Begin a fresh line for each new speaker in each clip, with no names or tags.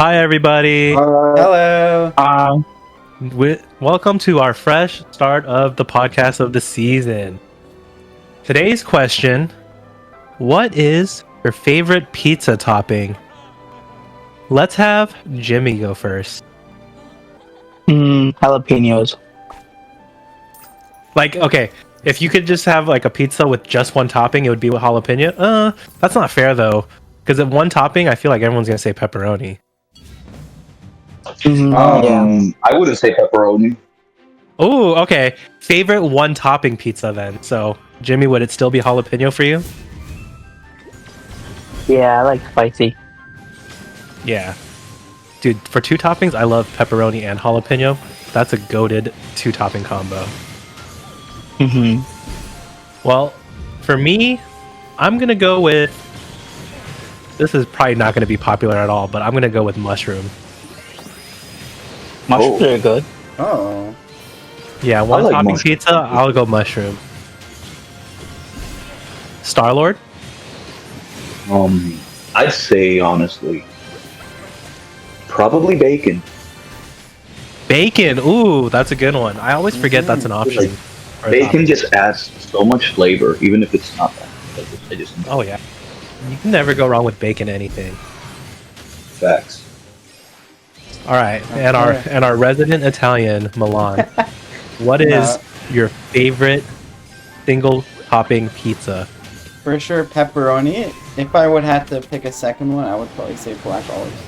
Hi, everybody.
Hello.
Welcome to our fresh start of the podcast of the season. Today's question: what is your favorite pizza topping? Let's have Jimmy go first.
Jalapenos.
Like, okay, if you could just have like a pizza with just one topping, it would be with jalapeno. That's not fair though, because at one topping, I feel like everyone's gonna say pepperoni.
Yeah.
I wouldn't say pepperoni.
Oh, okay. Favorite one topping pizza then. So, Jimmy, would it still be jalapeno for you?
Yeah, I like spicy.
Yeah. Dude, for two toppings, I love pepperoni and jalapeno. That's a goated two topping combo. Well, for me, I'm going to go with... This is probably not going to be popular at all, but I'm going to go with mushroom.
Mushrooms are good.
Oh.
Yeah, one
like
topping
mushroom.
pizza, I'll go mushroom. Star-Lord?
I'd say honestly, probably bacon.
Bacon! Ooh, that's a good one. I always forget that's an option. for a
Bacon
topping.
just adds so much flavor, even if it's not that. I just
Oh, yeah. You can never go wrong with bacon anything.
facts.
All right, and our resident Italian, Milan. What is your favorite single topping pizza?
For sure, pepperoni. If I would have to pick a second one, I would probably say black olives.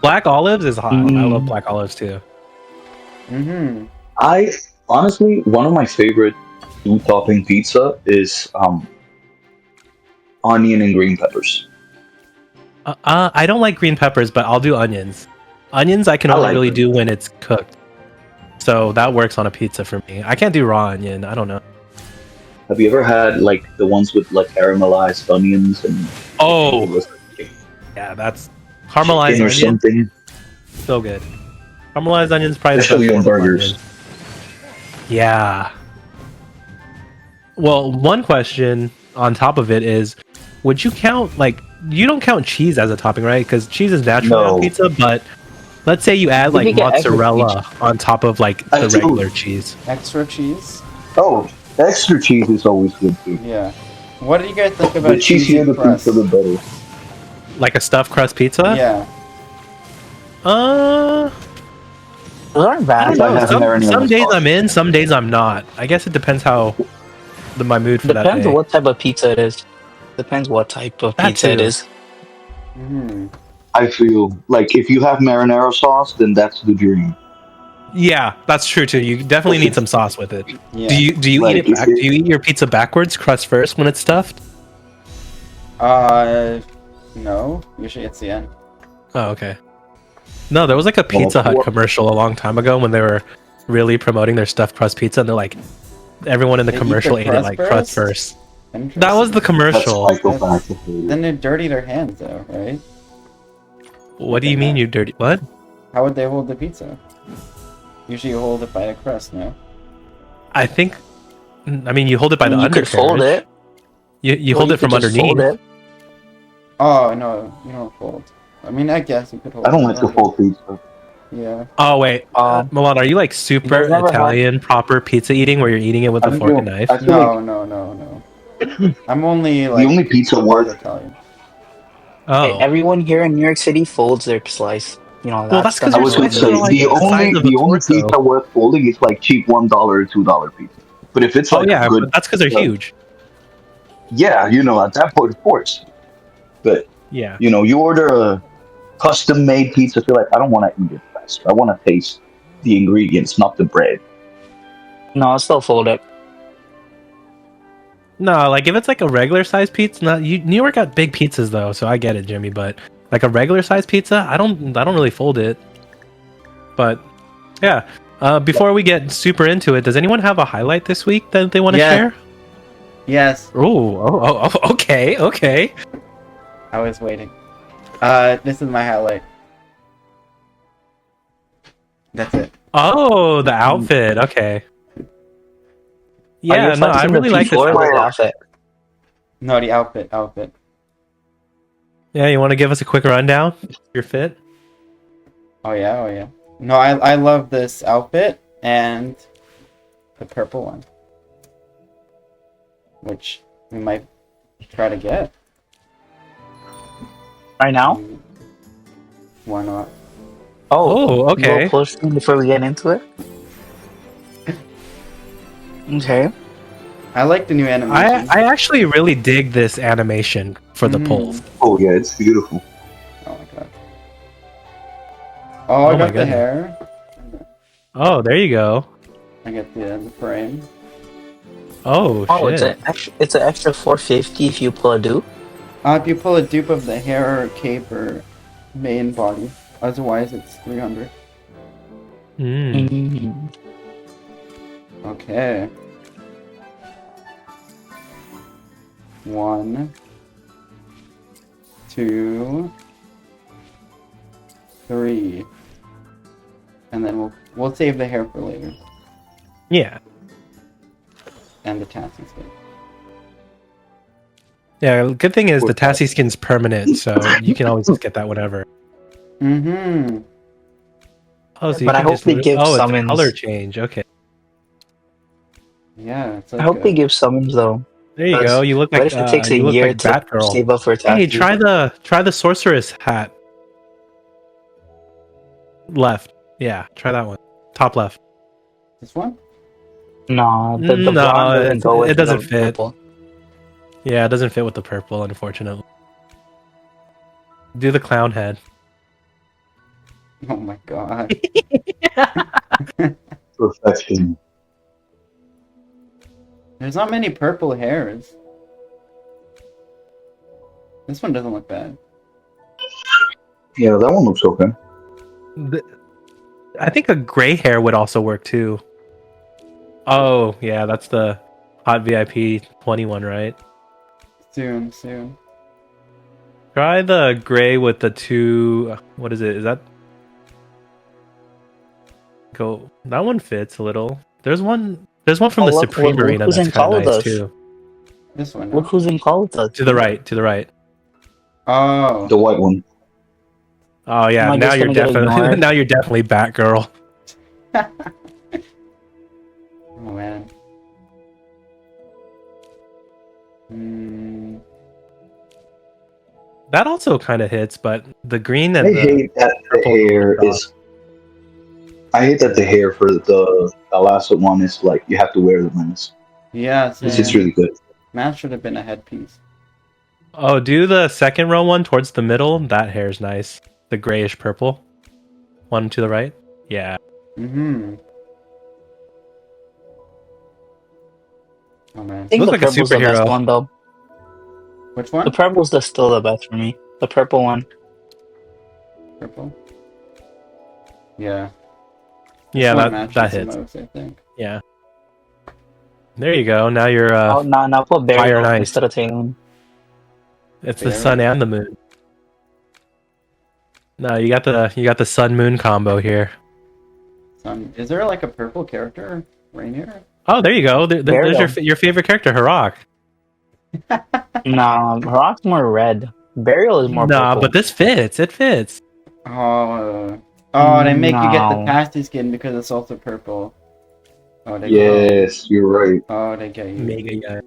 Black olives is hot. I love black olives too.
Mm-hmm.
I honestly, one of my favorite two-topping pizza is onion and green peppers.
I don't like green peppers, but I'll do onions. Onions I can
I
only
like
really
them.
do when it's cooked. So that works on a pizza for me. I can't do raw onion. I don't know.
Have you ever had like the ones with like caramelized onions and
Oh, yeah, that's caramelized
chicken or
onion.
something?
So good. Caramelized onions probably the
Especially
best
on
form of
burgers.
onion. Yeah. Well, one question on top of it is, would you count, like, you don't count cheese as a topping, right? Because cheese is naturally
No.
on pizza, but let's say you add,
Maybe
like,
get extra
mozzarella on top of, like,
I
the
do.
regular cheese.
Extra cheese.
Oh, extra cheese is always good too.
Yeah. What do you guys think
The
about
cheesier the
cheesy crust?
pizza, the better.
Like a stuffed crust pizza?
Yeah.
Uh,
Those aren't
I
bad.
don't
If I
know.
have
Some
marinara
days
sauce.
I'm in, some days I'm not. I guess it depends how my mood for that
Depends
day.
on what type of pizza it is. Depends what type of
That
pizza it
too.
is.
Mm-hmm.
I feel like if you have marinara sauce, then that's the dream.
Yeah, that's true too. You definitely need some sauce with it.
Yeah.
Do you
Like,
eat it
if
back?
it-
Do you eat your pizza backwards, crust first when it's stuffed?
No. Usually it's the end.
Oh, okay. No, there was like a Pizza Hut commercial a long time ago when they were really promoting their stuffed crust pizza, and they're like, everyone in the
They eat the
commercial ate it
crust
like crust
first?
first. That was the
That's
commercial.
psychopathic.
Then they dirty their hands, though, right?
What do you mean, you dirty? What?
How would they hold the pizza? Usually you hold it by the crust, no?
I think. I mean, you hold it by the
You could fold
undercarriage.
it.
You
Or
hold
you
it from
could just
underneath.
fold it.
Oh, no. You don't fold. I mean, I guess you could hold
I don't
it
like the
under.
full pizza.
Yeah.
Oh wait, Milan, are you like super
You've never had-
Italian proper pizza eating where you're eating it with a
I
fork
feel-
and knife?
I feel like
No. I'm only, like,
the only pizza
part
worth.
Italian.
Oh,
Everyone here in New York City folds their slice. You know,
well,
that's
that's because
I
your
was gonna
slices are
say
like
the
the size of a
only
torso.
pizza worth folding is like cheap $1 or $2 pizza. But if it's
Oh
like
yeah,
a good,
but that's because they're huge.
yeah, at that point, of course. But
Yeah.
you order a custom-made pizza. Feel like I don't want to eat it fast. I want to taste the ingredients, not the bread.
No, I'll still fold it.
No, like if it's like a regular size pizza, New York got big pizzas though, so I get it, Jimmy. But like a regular size pizza, I don't really fold it. But yeah, before we get super into it, does anyone have a highlight this week that they want to
Yeah.
share?
Yes.
Okay.
I was waiting. This is my highlight. That's it.
Oh, the outfit. Okay. Yeah, no, I really like this
Or
outfit.
the outfit.
No, the outfit.
Yeah, you want to give us a quick rundown? Your fit?
Oh yeah. No, I love this outfit and the purple one, which we might try to get.
Right now?
Why not?
Oh,
A
okay.
little closer before we get into it. Okay.
I like the new animation.
I actually really dig this animation for the
Mhm.
polls.
Oh yeah, it's beautiful.
Oh my god. Oh, I
Oh my
got the
goodness.
hair.
Oh, there you go.
I get the frame.
Oh,
Oh,
shit.
it's an extra 450 if you pull a dupe.
If you pull a dupe of the hair or cape or main body, otherwise it's 300.
Mm.
Mm.
Okay. 1, 2, 3, and then we'll save the hair for later,
Yeah.
and the tassy skin.
Yeah, good thing is the Tassie skin's permanent, so you can always just get that whenever.
Mm-hmm.
Oh, so you
But I
can
hope
just
they give
it's a
summons.
color change. Okay.
Yeah, it's
I
like
hope they give summons though.
There you go. You look
What
like
if it takes a
you look
year
like
to
Batgirl.
save up for a
Hey,
tattoo?
try the sorceress hat. Left. Yeah, try that one. Top left.
this one.
No, the blonde
No,
doesn't go with
it doesn't
the
fit.
purple.
Yeah, it doesn't fit with the purple, unfortunately. Do the clown head.
Oh my god.
Perfection.
There's not many purple hairs. This one doesn't look bad.
Yeah, that one looks okay.
I think a gray hair would also work too. Oh, yeah, that's the Hot VIP 21, right?
Soon.
Try the gray with the two. What is it? Is that? Go. That one fits a little. There's one. There's one from the
look,
Supreme
look
Arena
who's
that's
in
kind of nice
Caldas.
too.
This one.
Look
Huh?
who's in Caldas.
To the right. To the right.
Oh.
The white one.
Oh yeah.
Am I
Now
just
you're
gonna get
definitely.
ignored?
Now you're definitely Batgirl.
Oh man. Hmm.
That also kind of hits, but the green and
I
the
hate that the
purple
hair
comes off.
is. I hate that the hair for the last one is like you have to wear the mask.
Yeah,
It's just
same.
really good.
Mask should have been a headpiece.
Oh, do the second row one towards the middle. That hair's nice. The grayish purple. One to the right. Yeah.
Mm-hmm. Oh man.
I think
Looks
the
like a
purple's the best
superhero.
one though.
Which
The
one?
purple's still the best for me. The purple one.
Purple. Yeah.
Yeah,
This one
that
matches the
hits.
most, I think.
Yeah. There you go. Now you're
Oh, now put
Fire
Burial
and Ice.
instead of Talon.
It's the
Fair.
sun and the moon. No, you got the sun moon combo here.
Is there like a purple character? Rainier?
Oh, there you go. There's
Burial.
your favorite character, Harok.
Nah, Rock's more red. Burial is more
Nah,
purple.
but this fits. It fits.
Oh, they make you get the
No.
pasty skin because it's also purple. Oh, they
Yes, you're right.
Oh, they get you.
Mega guy.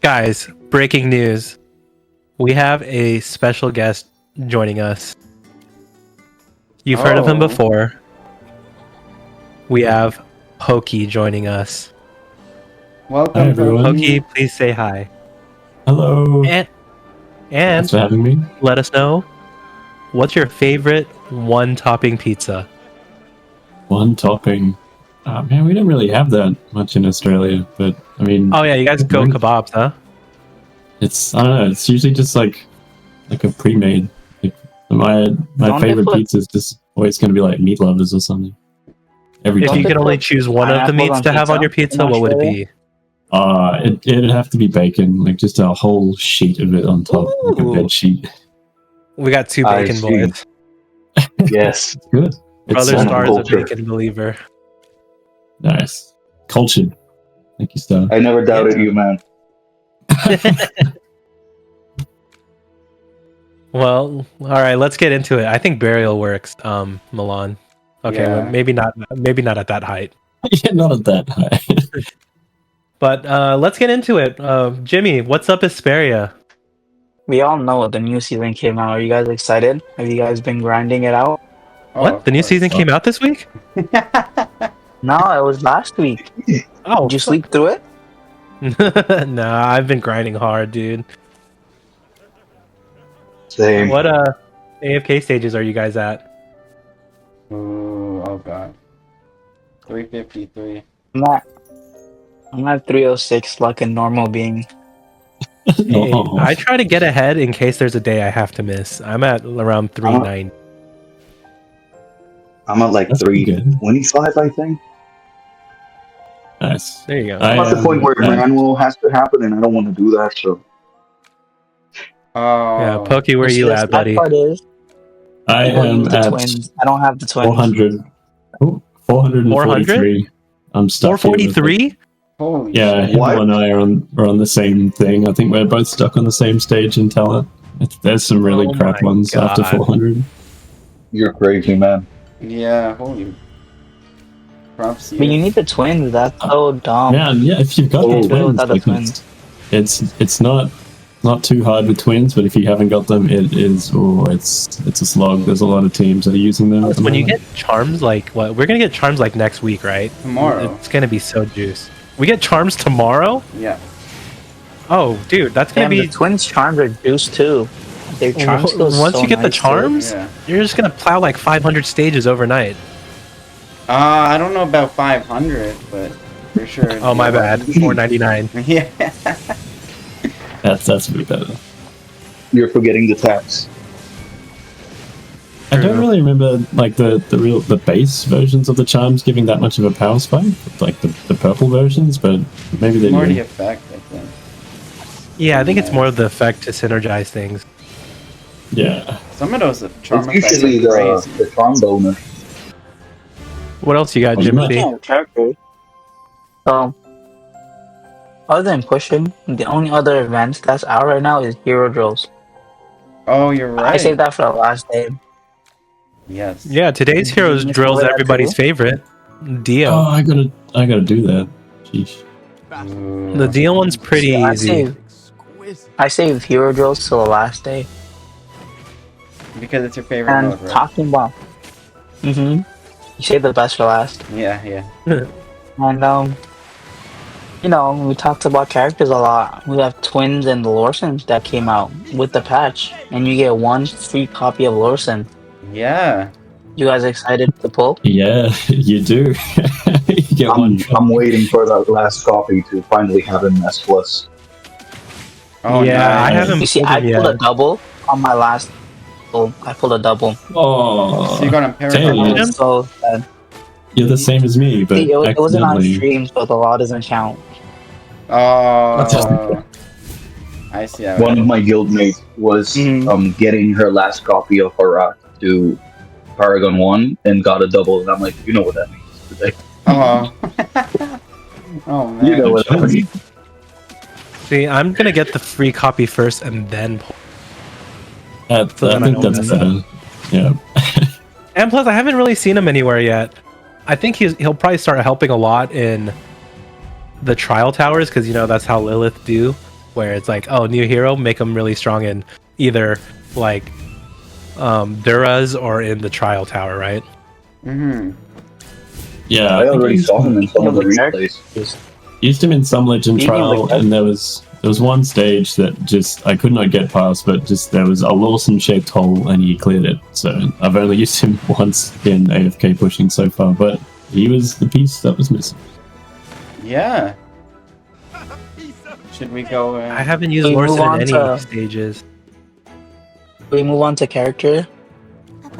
Guys, breaking news. We have a special guest joining us. You've heard of him
Oh.
before. We have Pokey joining us.
Welcome,
Hi, everyone.
Pokey, please say hi.
Hello.
And
Thanks for having me.
let us know, what's your favorite one topping pizza?
One topping. Man, we don't really have that much in Australia, but I mean,
Oh yeah, you guys go kebabs, huh?
it's I don't know. It's usually just like a pre-made. Like my
Don't they
favorite
put-
pizza is just always going to be like meat lovers or something. Every
If
Don't
you
they
could only
put
choose one of the
pineapple
meats
on
to have on
pizza
your pizza,
in
what would it
Australia?
be?
It'd have to be bacon, like just a whole sheet of it on top, like a
Ooh.
bed sheet.
We got two
I
bacon
see.
boys.
Yes.
It's good. It's
Brother Star is a
culture.
bacon believer.
nice, cultured. Thank you, Star.
I never doubted
Yeah.
you, man.
Well, all right, let's get into it. I think burial works, Milan. Okay,
Yeah.
well, maybe not at that height.
Yeah, not at that high.
But let's get into it. Jimmy, what's up, Asperia?
We all know the new season came out. Are you guys excited? Have you guys been grinding it out?
Oh,
What?
of
The new
course.
season came out this week?
No, it was last week.
Oh,
Did you sleep through it?
Nah, I've been grinding hard, dude.
Same.
What AFK stages are you guys at?
Ooh, oh god. 353.
I'm at 306 like a normal being.
Hey,
No.
I try to get ahead in case there's a day I have to miss. I'm at around 390.
I'm at like
That's pretty good.
325, I think.
Nice.
There you go.
I'm at the point where manual has to happen, and I don't want to do that. So
Oh.
Yeah, Pokey, where you
The
at,
sad
buddy?
part is,
I
don't
am
use the
at
twins. I don't have the twins.
400. Oh, 443. I'm stuck here with,
443?
Holy
yeah,
shit.
him
What?
and I are on the same thing. I think we're both stuck on the same stage in talent. There's some really
Oh
crap
my
ones after
God.
400.
you're crazy, man.
Yeah, holy. Props to
But you
you.
need the twins. That's so dumb.
Yeah, and yeah, if you've got
Oh,
the twins,
without the
like,
twins.
it's not too hard with twins, but if you haven't got them, it's a slog. There's a lot of teams that are using them. at the
When you
moment.
get charms, like what? We're gonna get charms like next week, right?
Tomorrow.
It's gonna be so juice. We get charms tomorrow?
Yeah.
Oh, dude, that's gonna
Damn,
be.
the twins' charms are juiced too. Their charms feel
Once
so
you get the
nice, too.
charms,
Yeah.
you're just gonna plow like 500 stages overnight.
I don't know about 500, but for sure.
Oh, my bad. 499.
Yeah.
That's a bit better.
You're forgetting the tax.
I don't really remember like the base versions of the charms giving that much of a power spike, like the purple versions, but maybe they
More the
do.
effect, I think.
Yeah, I think it's more of the effect to synergize things.
Yeah.
Some of those charm
It's
effects
usually
are crazy.
the charm bonus.
What else you got,
Oh, you
Jimothy?
Speaking of characters, so other than pushing, the only other events that's out right now is hero drills.
Oh, you're right.
I saved that for the last day.
Yes.
Yeah, today's heroes
You
drills
follow that
everybody's
too?
favorite, Dio.
Oh, I gotta do that. Sheesh.
Ooh.
The Dio one's pretty
I
easy.
saved hero drills till the last day.
Because it's your favorite
And
mode, right?
talking about, you saved the best for last.
Yeah, yeah.
And we talked about characters a lot. We have twins and Lorsons that came out with the patch, and you get one free copy of Lorson.
Yeah.
You guys excited to pull?
Yeah, you do. You get one.
I'm waiting for that last copy to finally have him S plus.
Oh,
Yeah, I
nice.
haven't-
You see,
pulled
I
him
pulled
yet.
a double on my last pull. I pulled a double.
Oh,
So you got him
Damn.
Paragon.
I was so sad.
you're the same as me, but
See, it wasn't on
accidentally.
stream, so the law doesn't count.
Oh. I see how
One
it
of
is.
my guildmates was
Mhm.
getting her last copy of Harak to Paragon 1 and got a double, and I'm like, you know what that means today.
Oh. Oh, man.
You know what that means.
See, I'm gonna get the free copy first and then pull.
I
So then I
think
don't
that's
mess up.
better. Yeah.
And plus, I haven't really seen him anywhere yet. I think he'll probably start helping a lot in the trial towers because that's how Lilith do, where it's like, oh, new hero, make him really strong in either like Duras or in the trial tower, right?
Mm-hmm.
Yeah,
I
think
already saw him in some of the
Yeah, but
replays.
used him in some legend
Speaking of
trial,
which-
and there was one stage that just I could not get past, but just there was a Lawson shaped hole, and he cleared it. So I've only used him once in AFK pushing so far, but he was the piece that was missing.
Yeah. Should we go?
I haven't used
We move
Lorson
on
in any
to-
stages.
We move on to character.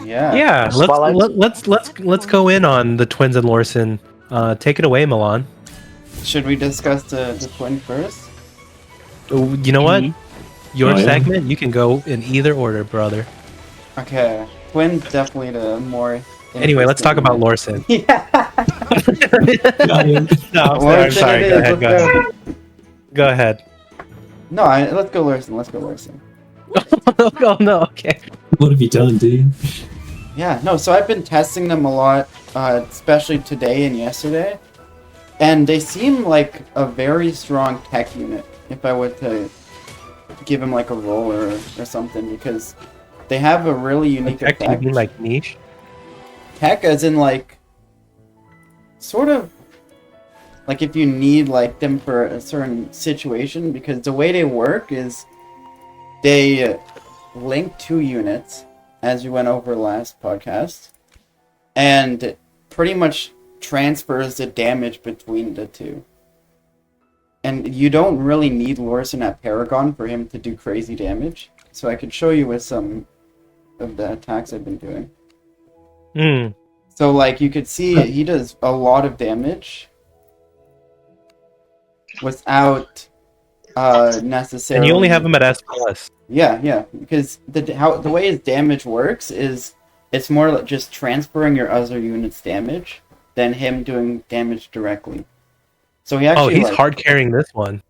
Yeah.
Yeah,
Spotlight?
let's go in on the twins and Lorson. Take it away, Milan.
Should we discuss the twin first?
You know what?
Mhm.
Your
Oh, yeah.
segment, you can go in either order, brother.
Okay. Twin's definitely the more.
Anyway, let's talk about
interesting
Lorson.
one. Yeah.
No, I'm
Lorson
sorry.
it
Go
is,
ahead.
let's go.
Go ahead.
No, let's go Lorson. Let's go Lorson.
Oh no, okay.
What have you done, dude?
Yeah, no, so I've been testing them a lot, especially today and yesterday. And they seem like a very strong tech unit, if I were to give him like a role or something, because they have a really unique
Like, you
effect.
mean like niche?
Tech as in like, sort of, like if you need like them for a certain situation, because the way they work is they link two units, as we went over last podcast, and pretty much transfers the damage between the two. And you don't really need Lorson at Paragon for him to do crazy damage. So I could show you with some of the attacks I've been doing.
Hmm.
So like you could see he does a lot of damage without necessarily.
And you only have him at S plus.
Yeah, because the way his damage works is it's more like just transferring your other unit's damage than him doing damage directly. So he actually
Oh, he's
like,
hard carrying this one.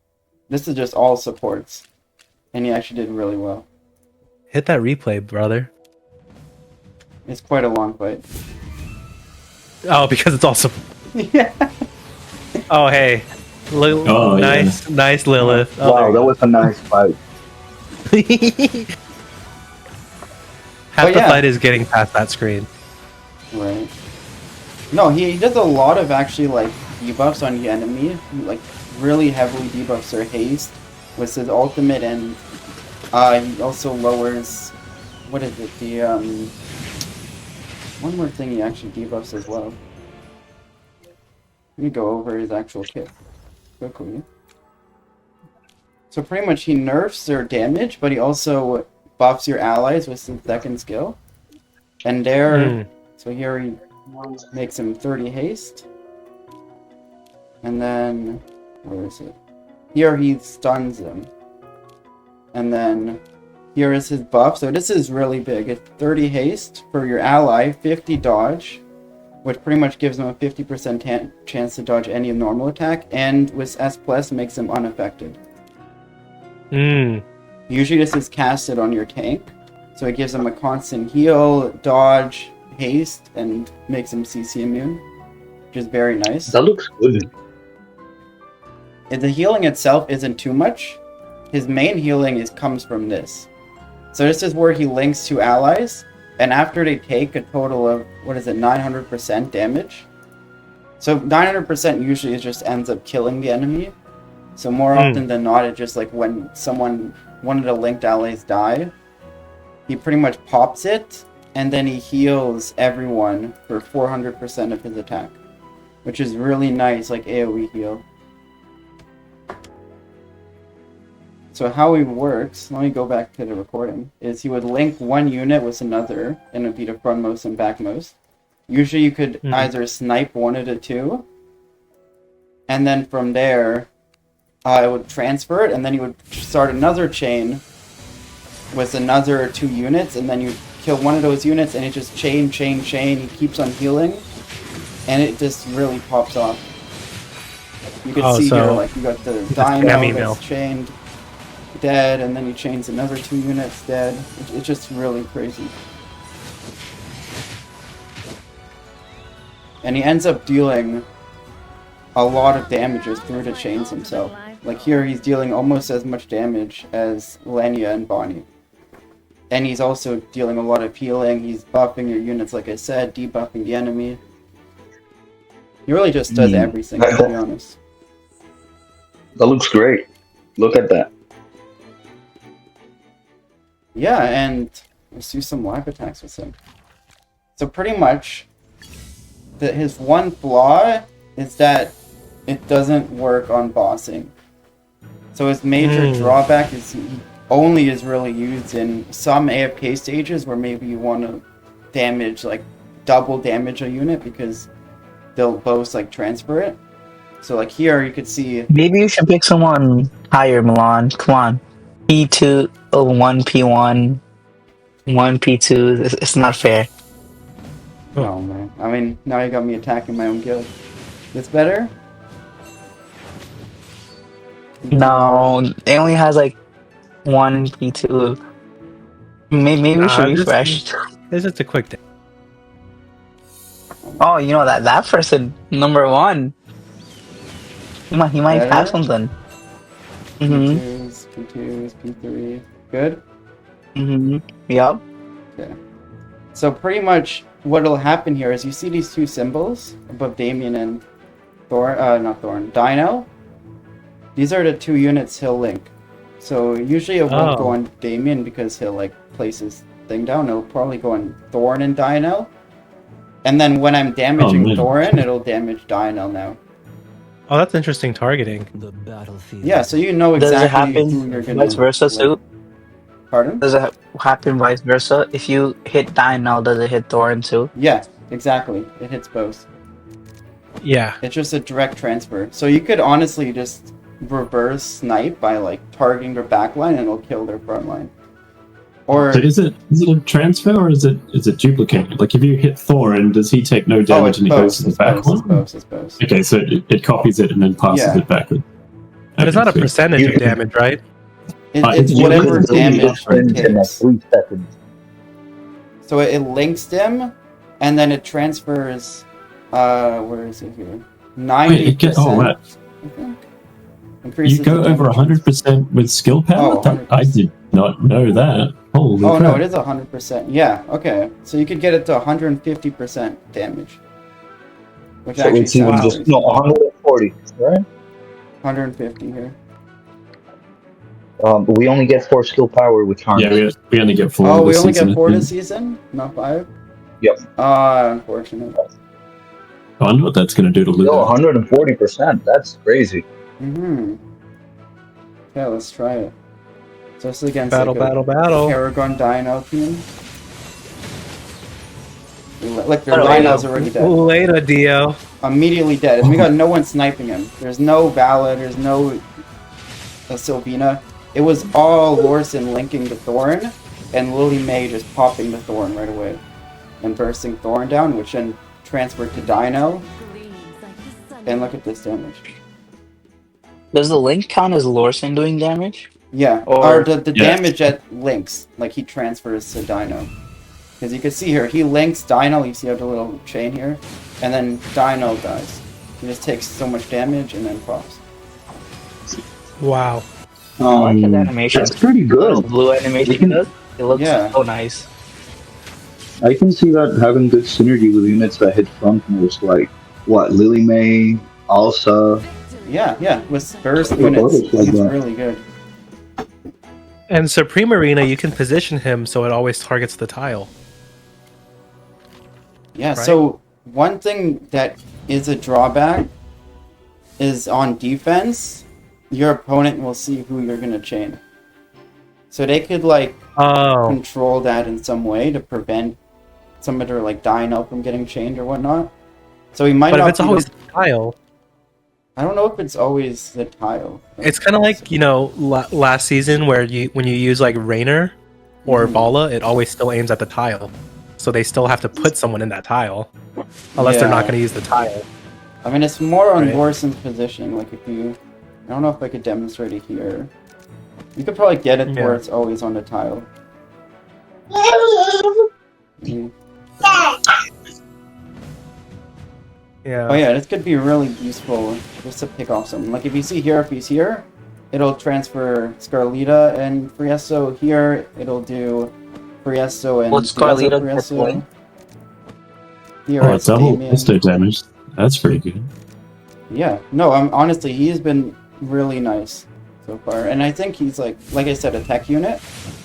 this is just all supports, and he actually did really well.
Hit that replay, brother.
It's quite a long fight.
Oh, because it's also.
Yeah.
Oh, hey.
Oh,
nice, nice Lilith. Oh,
Wow,
there
that
you
was a nice fight.
go. Half
Oh,
the
yeah.
fight is getting past that screen.
Right. No, he does a lot of actually like debuffs on the enemy. He, like really heavily debuffs their haste with his ultimate, and he also lowers, what is it? The one more thing he actually debuffs as well. Let me go over his actual kit quickly. So pretty much he nerfs their damage, but he also buffs your allies with his second skill. And there, so here he makes him 30 haste. And then, where is it? Here he stuns him. And then here is his buff. So this is really big. It's 30 haste for your ally, 50 dodge, which pretty much gives him a 50% chance to dodge any normal attack, and with S plus makes him unaffected. Usually this is casted on your tank, so it gives him a constant heal, dodge, haste, and makes him CC immune, which is very nice.
That looks good.
The healing itself isn't too much. His main healing comes from this. So this is where he links two allies, and after they take a total of, 900% damage? So 900% usually just ends up killing the enemy. So more often than not, it's just like when one of the linked allies die, he pretty much pops it, and then he heals everyone for 400% of his attack, which is really nice, like AoE heal. So how he works, let me go back to the recording, is he would link one unit with another, and it would be the frontmost and backmost. Usually you could either snipe one of the two, and then from there, it would transfer it, and then you would start another chain with another two units, and then you kill one of those units, and it just chain, he keeps on healing, and it just really pops off. You can see here, like, you got the dino that's chained, dead, and then he chains another two units, dead. It's just really crazy. And he ends up dealing a lot of damages through the chains himself. Like here, he's dealing almost as much damage as Lenya and Bonnie. And he's also dealing a lot of healing. He's buffing your units, like I said, debuffing the enemy. He really just does everything, to be honest.
That looks great. Look at that.
Yeah, and let's do some live attacks with him. So pretty much, his one flaw is that it doesn't work on bossing. So his major drawback is he only is really used in some AFK stages where maybe you want to damage, like double damage a unit because they'll both like transfer it. So like here you could see.
Maybe you should pick someone higher, Milan. Come on. P2, 1 P1, 1 P2. It's not fair.
Oh man. I mean, now you got me attacking my own guild. This better?
No, it only has like 1 P2. Maybe we should
Nah,
refresh.
it's just a quick thing.
Oh, you know that person number one. He might have
Better?
something. Mhm.
P2s, P2s, P3. Good?
Mhm. Yup.
Okay. So pretty much what'll happen here is you see these two symbols above Damien and not Thorn, Dino. These are the two units he'll link. So usually it won't go
Oh.
on Damien because he'll like place his thing down. It'll probably go on Thorn and Dino. And then when I'm damaging
man.
Thorin, it'll damage Dino now.
Oh, that's interesting targeting.
The battlefield.
Yeah, so you know
Does it
exactly who
happen
you're gonna.
vice versa too?
Pardon?
Does it happen vice versa? If you hit Dino, does it hit Thorin too?
Yeah, exactly. It hits both.
Yeah.
It's just a direct transfer. So you could honestly just reverse snipe by like targeting their backline and it'll kill their front line. Or
So is it a transfer or is it duplicated? Like if you hit Thorin, does he take no damage
it's
and he
both,
goes to the
it's
back
both,
one?
it's both.
Okay, so it copies it and then passes
Yeah.
it backward.
But it's not a
Okay,
percentage
You
of
can-
damage, right?
It's
you
whatever
can
damage it
in like
takes.
3 seconds.
So it links them, and then it transfers. Where is it here? 90%.
Oh, wow.
I think. Increases
You go
the
over
damage.
100% with skill power?
Oh,
I did not know that. Holy
Oh
crap.
no, it is 100%. Yeah, okay. So you could get it to 150% damage. Which
So
actually
it's even
sounds
just
pretty
no
cool.
140, right?
150 here.
But we only get 4 skill power with charm.
Yeah, we only get 4.
Oh, we
this
only
season,
get
I
4
think.
this season, not 5.
Yep.
Unfortunate.
I wonder what that's going to do to
Still
Ludo.
140%. That's crazy.
Okay, let's try it. So this is against
Battle,
like a
battle.
Paragon Dino team. Like their
Oh,
Dino's already dead.
Later, Dio.
Immediately dead. And we got no one sniping him. There's no Vala, there's no Sylvina. It was all Lorson linking the Thorn, and Lily May just popping the Thorn right away. And bursting Thorn down, which then transferred to Dino. And look at this damage.
Does the link count as Lorson doing damage?
Yeah,
Or-
or the
Yeah.
damage at links, like he transfers to Dino. Because you can see here, he links Dino, you see how the little chain here, and then Dino dies. He just takes so much damage and then pops.
Wow.
I like his animation.
That's pretty
The little
good.
blue animation he does. It looks
Yeah.
so nice.
I can see that having good synergy with units that hit front most, like what Lily May, Alsa.
Yeah, with burst
Yeah,
units,
others like
he's
that.
really good.
And Supreme Arena, you can position him so it always targets the tile.
Yeah,
Right.
so one thing that is a drawback is on defense, your opponent will see who you're going to chain. So they could like
Oh.
control that in some way to prevent some of their like Dino from getting chained or whatnot. So he might
But
not
if it's
be the-
always the tile,
I don't know if it's always the tile.
it's kind of like, last season where when you use like Rainer or
Mhm.
Vala, it always still aims at the tile. So they still have to put someone in that tile. Unless they're not
Yeah.
going to use the tile.
I mean, it's more on
Right.
Warson's position. Like, if you... I don't know if I could demonstrate it here. You could probably get it
Yeah.
where it's always on the tile. Mhm.
Yeah.
Oh yeah, this could be really useful just to pick off something. Like, if you see here, if he's here, it'll transfer Scarlita and Friesto. Here, it'll do Friesto and
What's
the other
Scarlita
Friesto.
doing?
Here,
Oh,
it's
double
Damien.
pistol damage. That's pretty good.
Yeah, no, honestly, he's been really nice so far, and I think he's like I said, a tech unit.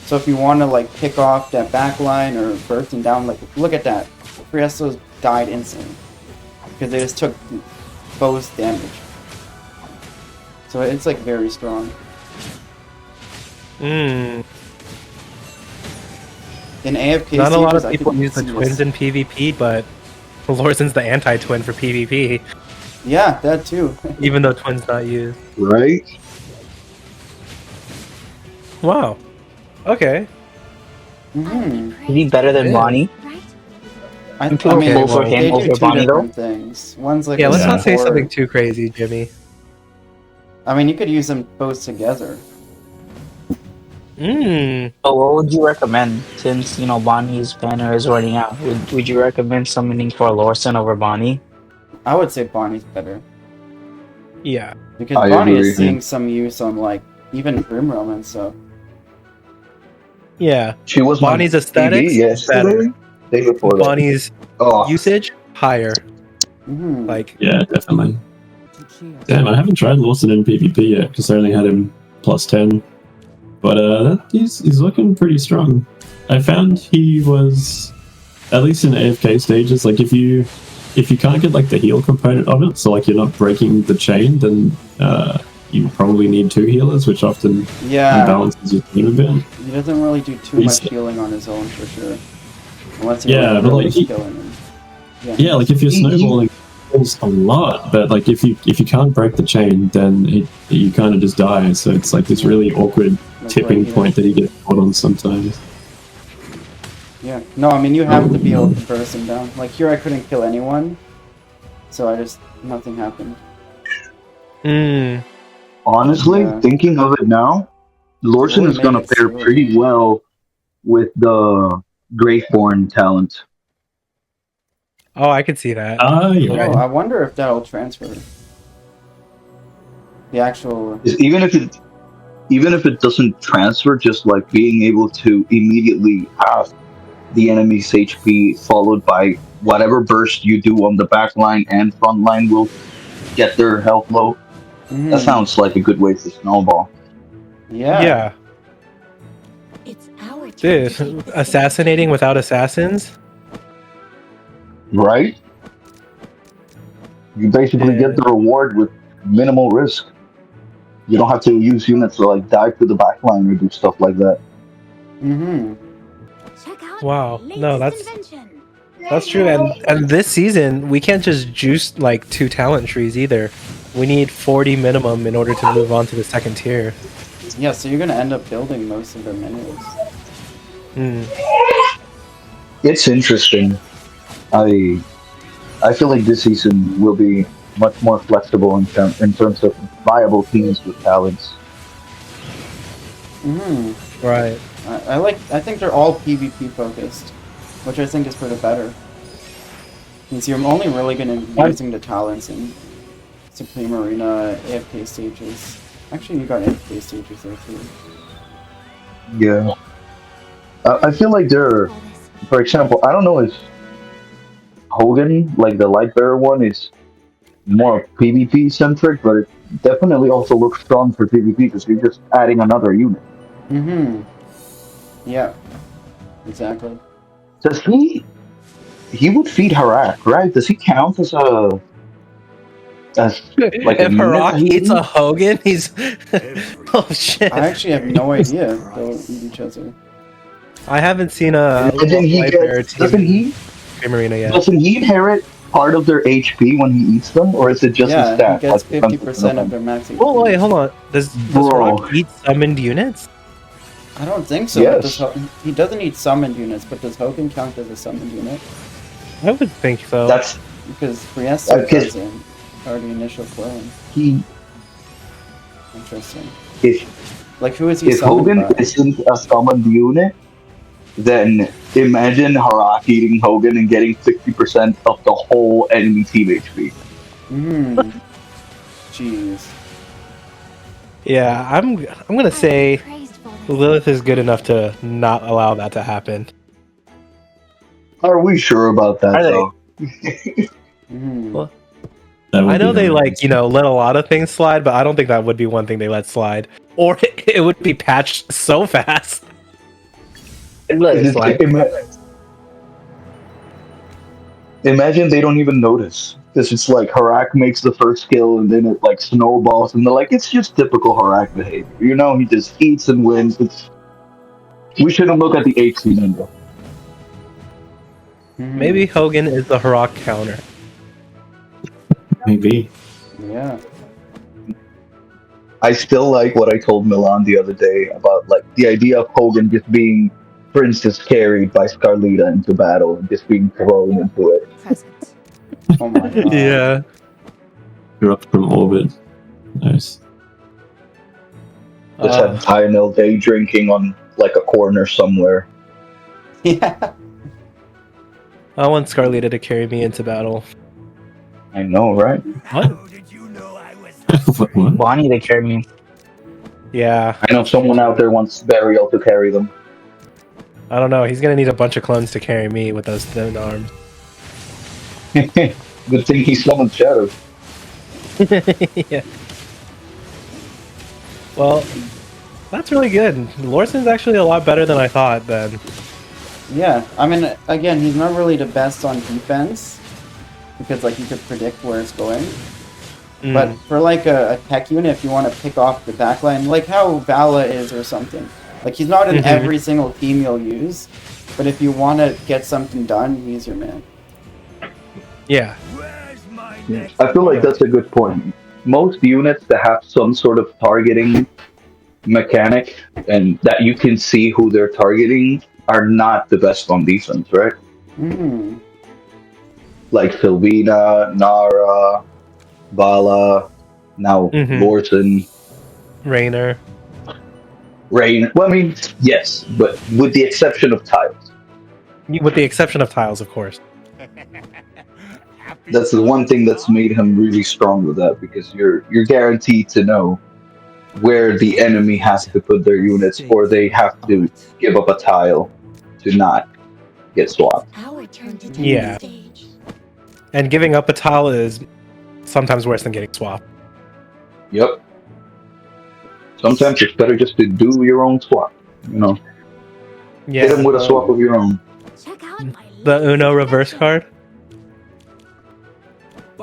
So if you want to like pick off that back line or burst him down, like look at that, Friesto's died instantly because they just took both damage. So it's like very strong.
Mm.
In AFK,
Not a lot of
series, I
people
could
use the
see
twins
this.
in PvP, but Lorson's the anti-twin for PvP,
Yeah, that too.
even though twin's not used.
Right?
Wow. Okay.
hmm
Is he better than
Yeah.
Bonnie?
I
People
mean,
vote for
him
they do
over
two
Bonnie, though?
different things. One's like
Yeah,
a
let's not say
support.
something too crazy, Jimmy.
I mean, you could use them both together.
But what would you recommend since Bonnie's banner is running out? Would you recommend summoning for Lorson over Bonnie?
I would say Bonnie's better.
Yeah.
Because
I
Bonnie
agree.
is seeing some use on, like, even Grim Realm and stuff.
Yeah.
She was
Bonnie's
my
aesthetics
TV yesterday. Day before that.
Bonnie's
Oh,
usage higher.
Mm-hmm.
Like
Yeah, definitely. Damn, I haven't tried Lawson in PvP yet because I only had him +10. But he's looking pretty strong. I found he was, at least in AFK stages, like if you can't get like the heal component of it, so like you're not breaking the chain, then you probably need 2 healers, which often
Yeah,
imbalances your team a bit.
he doesn't really do too much healing on his own for sure. Unless you're
Yeah,
really,
but,
really
like,
skilling him.
Yeah, like if you're snowballing heals a lot, but like if you can't break the chain, then you kind of just die. So it's like this really awkward
Like
tipping
right here.
point that he gets caught on sometimes.
Yeah. No, I mean, you have to be able to burst him down. Like here I couldn't kill anyone. So nothing happened.
honestly,
Yeah.
thinking of it now, Lorson
Really
is gonna
make it
pair
slow.
pretty well with the Graveborn talent.
oh, I could see that.
You're
Oh,
right.
I wonder if that'll transfer. The actual...
Is- even if it doesn't transfer, just like being able to immediately have the enemy's HP followed by whatever burst you do on the back line and front line will get their health low. That sounds like a good way to snowball.
Yeah.
It's our turn
Dude,
to take the
assassinating without assassins?
Right? You basically get the reward with minimal risk. You don't have to use units to like dive to the back line or do stuff like that.
Mm-hmm.
Check out
Wow.
the
No,
latest
that's
invention.
that's true. And this season we can't just juice like 2 talent trees either. We need 40 minimum in order to move on to the second tier.
Yeah, so you're gonna end up building most of their minions.
It's interesting. I feel like this season will be much more flexible in terms of viable teams with talents.
Mm-hmm.
Right.
I think they're all PvP focused, which I think is for the better. Means you're only really gonna be using the talents in Supreme Arena, AFK stages. Actually, you got AFK stages there too.
Yeah. I feel like there, for example, I don't know if Hogan, like the Lightbearer one, is more PvP centric, but it definitely also looks strong for PvP because you're just adding another unit.
Mm-hmm. Yeah. Exactly.
Does he would feed Harak, right? Does he count as like a
if
unit
Harak
that he
eats
would
a
eat?
Hogan, he's oh shit.
I actually have no idea if they'll eat each other.
I haven't seen a
Imagine he
Lightbearer
gets, doesn't he
Game Arena yet.
doesn't he inherit part of their HP when he eats them, or is it just
Yeah,
his stat?
he gets
like
50% of their max HP.
Oh wait, hold on. Does
Bro.
Harak eat summoned units?
I don't think so.
Yes.
But he doesn't eat summoned units, but does Hogan count as a summoned unit?
I would think so.
That's
Because Priesta
Okay.
doesn't. Already initial clone.
he.
Interesting.
If
Like, who is he
if
summoned
Hogan
by?
isn't a summoned unit, then imagine Harak eating Hogan and getting 50% of the whole enemy team HP.
Jeez.
Yeah, I'm gonna say
Praised for this.
Lilith is good enough to not allow that to happen.
Are we sure about that
Are they?
though?
Well,
That would
I know
be
they
hilarious.
let a lot of things slide, but I don't think that would be one thing they let slide. Or it would be patched so fast.
It's like
Imagine they don't even notice. Because it's like Harak makes the first kill and then it like snowballs and they're like, it's just typical Harak behavior. You know, he just eats and wins. We shouldn't look at the HP number.
Maybe Hogan is the Harak counter.
Maybe.
Yeah.
I still like what I told Milan the other day about like the idea of Hogan just being, for instance, carried by Scarlita into battle and just being thrown into it.
Present.
Oh my god.
Yeah.
You're up from orbit. Nice.
Just have Lionel day drinking on like a corner somewhere.
Yeah.
I want Scarletta to carry me into battle.
I know, right?
What?
What?
Bonnie to carry me.
Yeah,
I know someone out there wants Burial to carry them.
I don't know. He's gonna need a bunch of clones to carry me with those thin arms.
Good thing he summoned Shadow.
Yeah. Well, that's really good. Lorson's actually a lot better than I thought. Then.
Yeah, I mean, again, he's not really the best on defense because like you could predict where it's going. But for like a tech unit, if you want to pick off the backline, like how Vala is or something, like he's not in every single team you'll use, but if you want to get something done, he's your man.
Yeah.
I feel like that's a good point. Most units that have some sort of targeting mechanic and that you can see who they're targeting are not the best on defense, right?
Mm.
Like Sylvina, Nara, Vala, now Lorson,
Rainer.
Rain. Well, I mean, yes, but with the exception of Tiles.
With the exception of Tiles, of course.
That's the one thing that's made him really strong with that, because you're guaranteed to know where the enemy has to put their units, or they have to give up a tile to not get swapped.
Our turn to take
Yeah.
the stage.
And giving up a tile is sometimes worse than getting swapped.
Yep. Sometimes it's better just to do your own swap. You know,
Yeah.
hit him with a swap of your own.
Check out my
The Uno reverse card.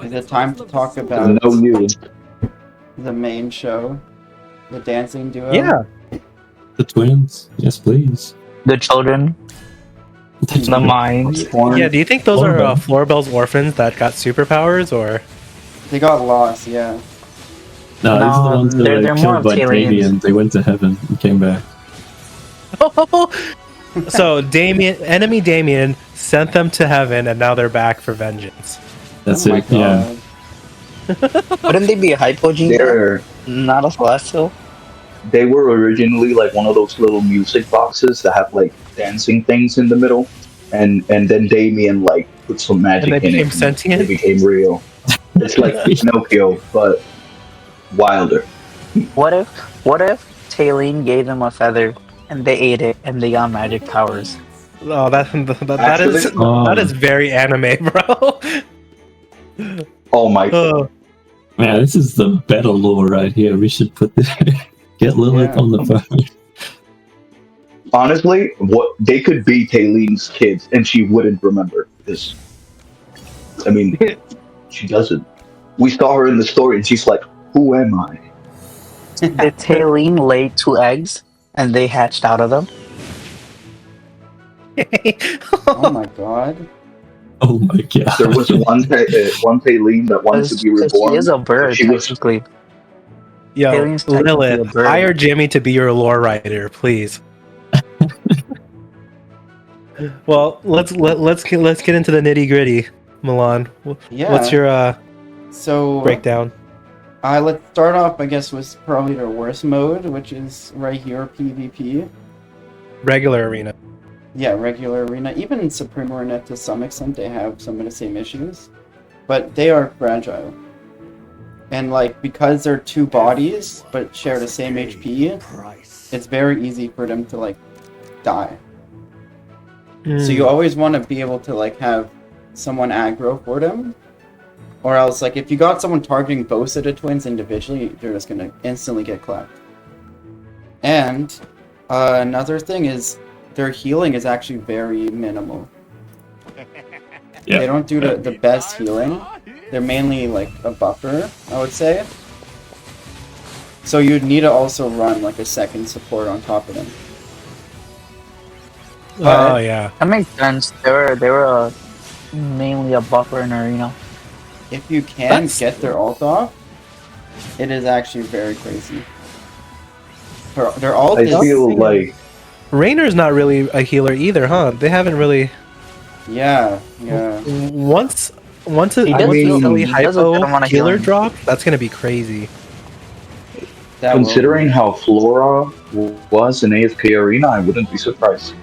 Is it time to talk
I
about
know you.
the main show, the dancing duo?
Yeah.
The twins? Yes, please.
The children, the mines.
Yeah. Do you think those are
Florbell.
Florbell's orphans that got superpowers, or?
They got lost, yeah.
No, these are the ones that
they're
were
more
killed by
aliens.
Damien. They went to heaven and came back.
So enemy Damien sent them to heaven, and now they're back for vengeance.
That's
Oh my
it, yeah.
God.
Wouldn't they be a hypogene?
They're
Not a celestial.
they were originally like one of those little music boxes that have like dancing things in the middle, and then Damien like put some magic
And they
in
became
it.
sentient?
It became real. It's like Pinocchio, but wilder.
What if Taylene gave them a feather and they ate it and they got magic powers?
Oh, that is
Actually-
that is very anime, bro.
Oh my!
Oh,
Man, this is the better lore right here. We should put this. Get Lilith
Yeah.
on the phone.
Honestly, what they could be Taylene's kids, and she wouldn't remember this. I mean, she doesn't. We saw her in the story, and she's like, "Who am I?"
Did Taylene lay 2 eggs and they hatched out of them?
Oh my God.
Oh my god.
There was one Taylene that wanted to be
Because
reborn.
she is a bird,
She was
technically.
Yo,
Alien's technically a
Lilith,
bird.
hire Jimmy to be your lore writer, please. Well, let's get into the nitty gritty, Milan.
Yeah.
What's your
So
breakdown?
let's start off, I guess, with probably their worst mode, which is right here, PvP.
Regular arena.
Yeah, regular arena. Even Supreme Arena to some extent, they have some of the same issues. But they are fragile. And like, because they're 2 bodies, but share the same HP, it's very easy for them to like, die. So you always want to be able to like have someone aggro for them. Or else, like, if you got someone targeting both of the twins individually, they're just gonna instantly get clapped. And another thing is, their healing is actually very minimal.
Yeah.
They don't do the best healing. They're mainly like a buffer, I would say. So you'd need to also run like a second support on top of them.
Oh yeah.
That makes sense. They were mainly a buffer in arena.
If you can
That's-
get their ult off, it is actually very crazy. Their ult
I
is...
feel like
Rainer's not really a healer either, huh? They haven't really
Yeah.
once
He
a
does
really
he does a good
hypo
amount of
healer
healing.
drop. That's gonna be crazy.
That
Considering
will.
how Flora was in AFK Arena, I wouldn't be surprised.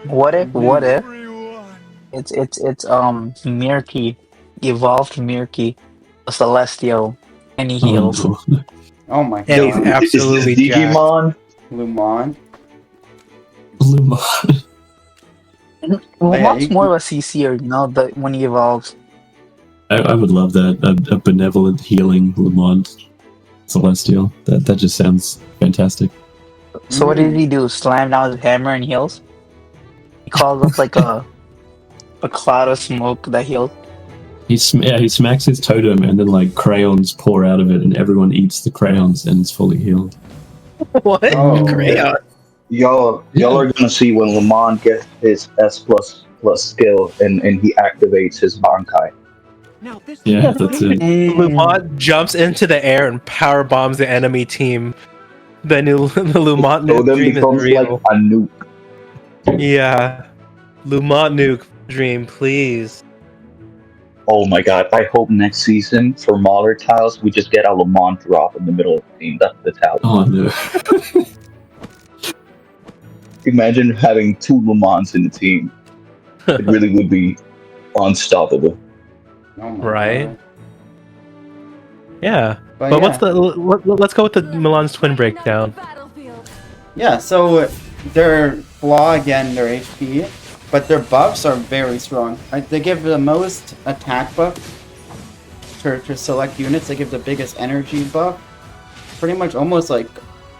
What if? What
Mhm.
if it's Mirky, evolved Mirky, a Celestial, and he
Oh
heals.
no.
Oh my
And he's
god.
Is this
absolutely jacked.
Digimon?
Lumon.
Lumon.
But yeah,
Lamont's more of a CC'er, you know, when he evolves.
I would love that. A benevolent healing Lamont Celestial. That just sounds fantastic.
So what did
Mm.
he do? Slam down his hammer and heals? He calls up like a cloud of smoke that heals.
He smacks his totem and then like crayons pour out of it and everyone eats the crayons and is fully healed.
What?
Oh.
Crayon.
Y'all
Yeah.
are gonna see when Lamont gets his S plus skill and he activates his Bankai.
Now this
Yeah, that's it.
Lumont jumps into the air and power bombs the enemy team. The Lumont
So
nuke
then
dream is
becomes like
real.
a nuke.
Yeah. Lumont nuke dream, please.
Oh my god! I hope next season for Mauler tiles we just get a Lamont drop in the middle of the team. That's the talent.
Oh no.
Imagine having two Lamonts in the team. It really would be unstoppable.
Oh my
Right.
god.
Yeah.
But
But
yeah.
what's the let's go with the Milan's twin breakdown.
Yeah, so their flaw again, their HP, but their buffs are very strong. They give the most attack buff to select units. They give the biggest energy buff. Pretty much almost like,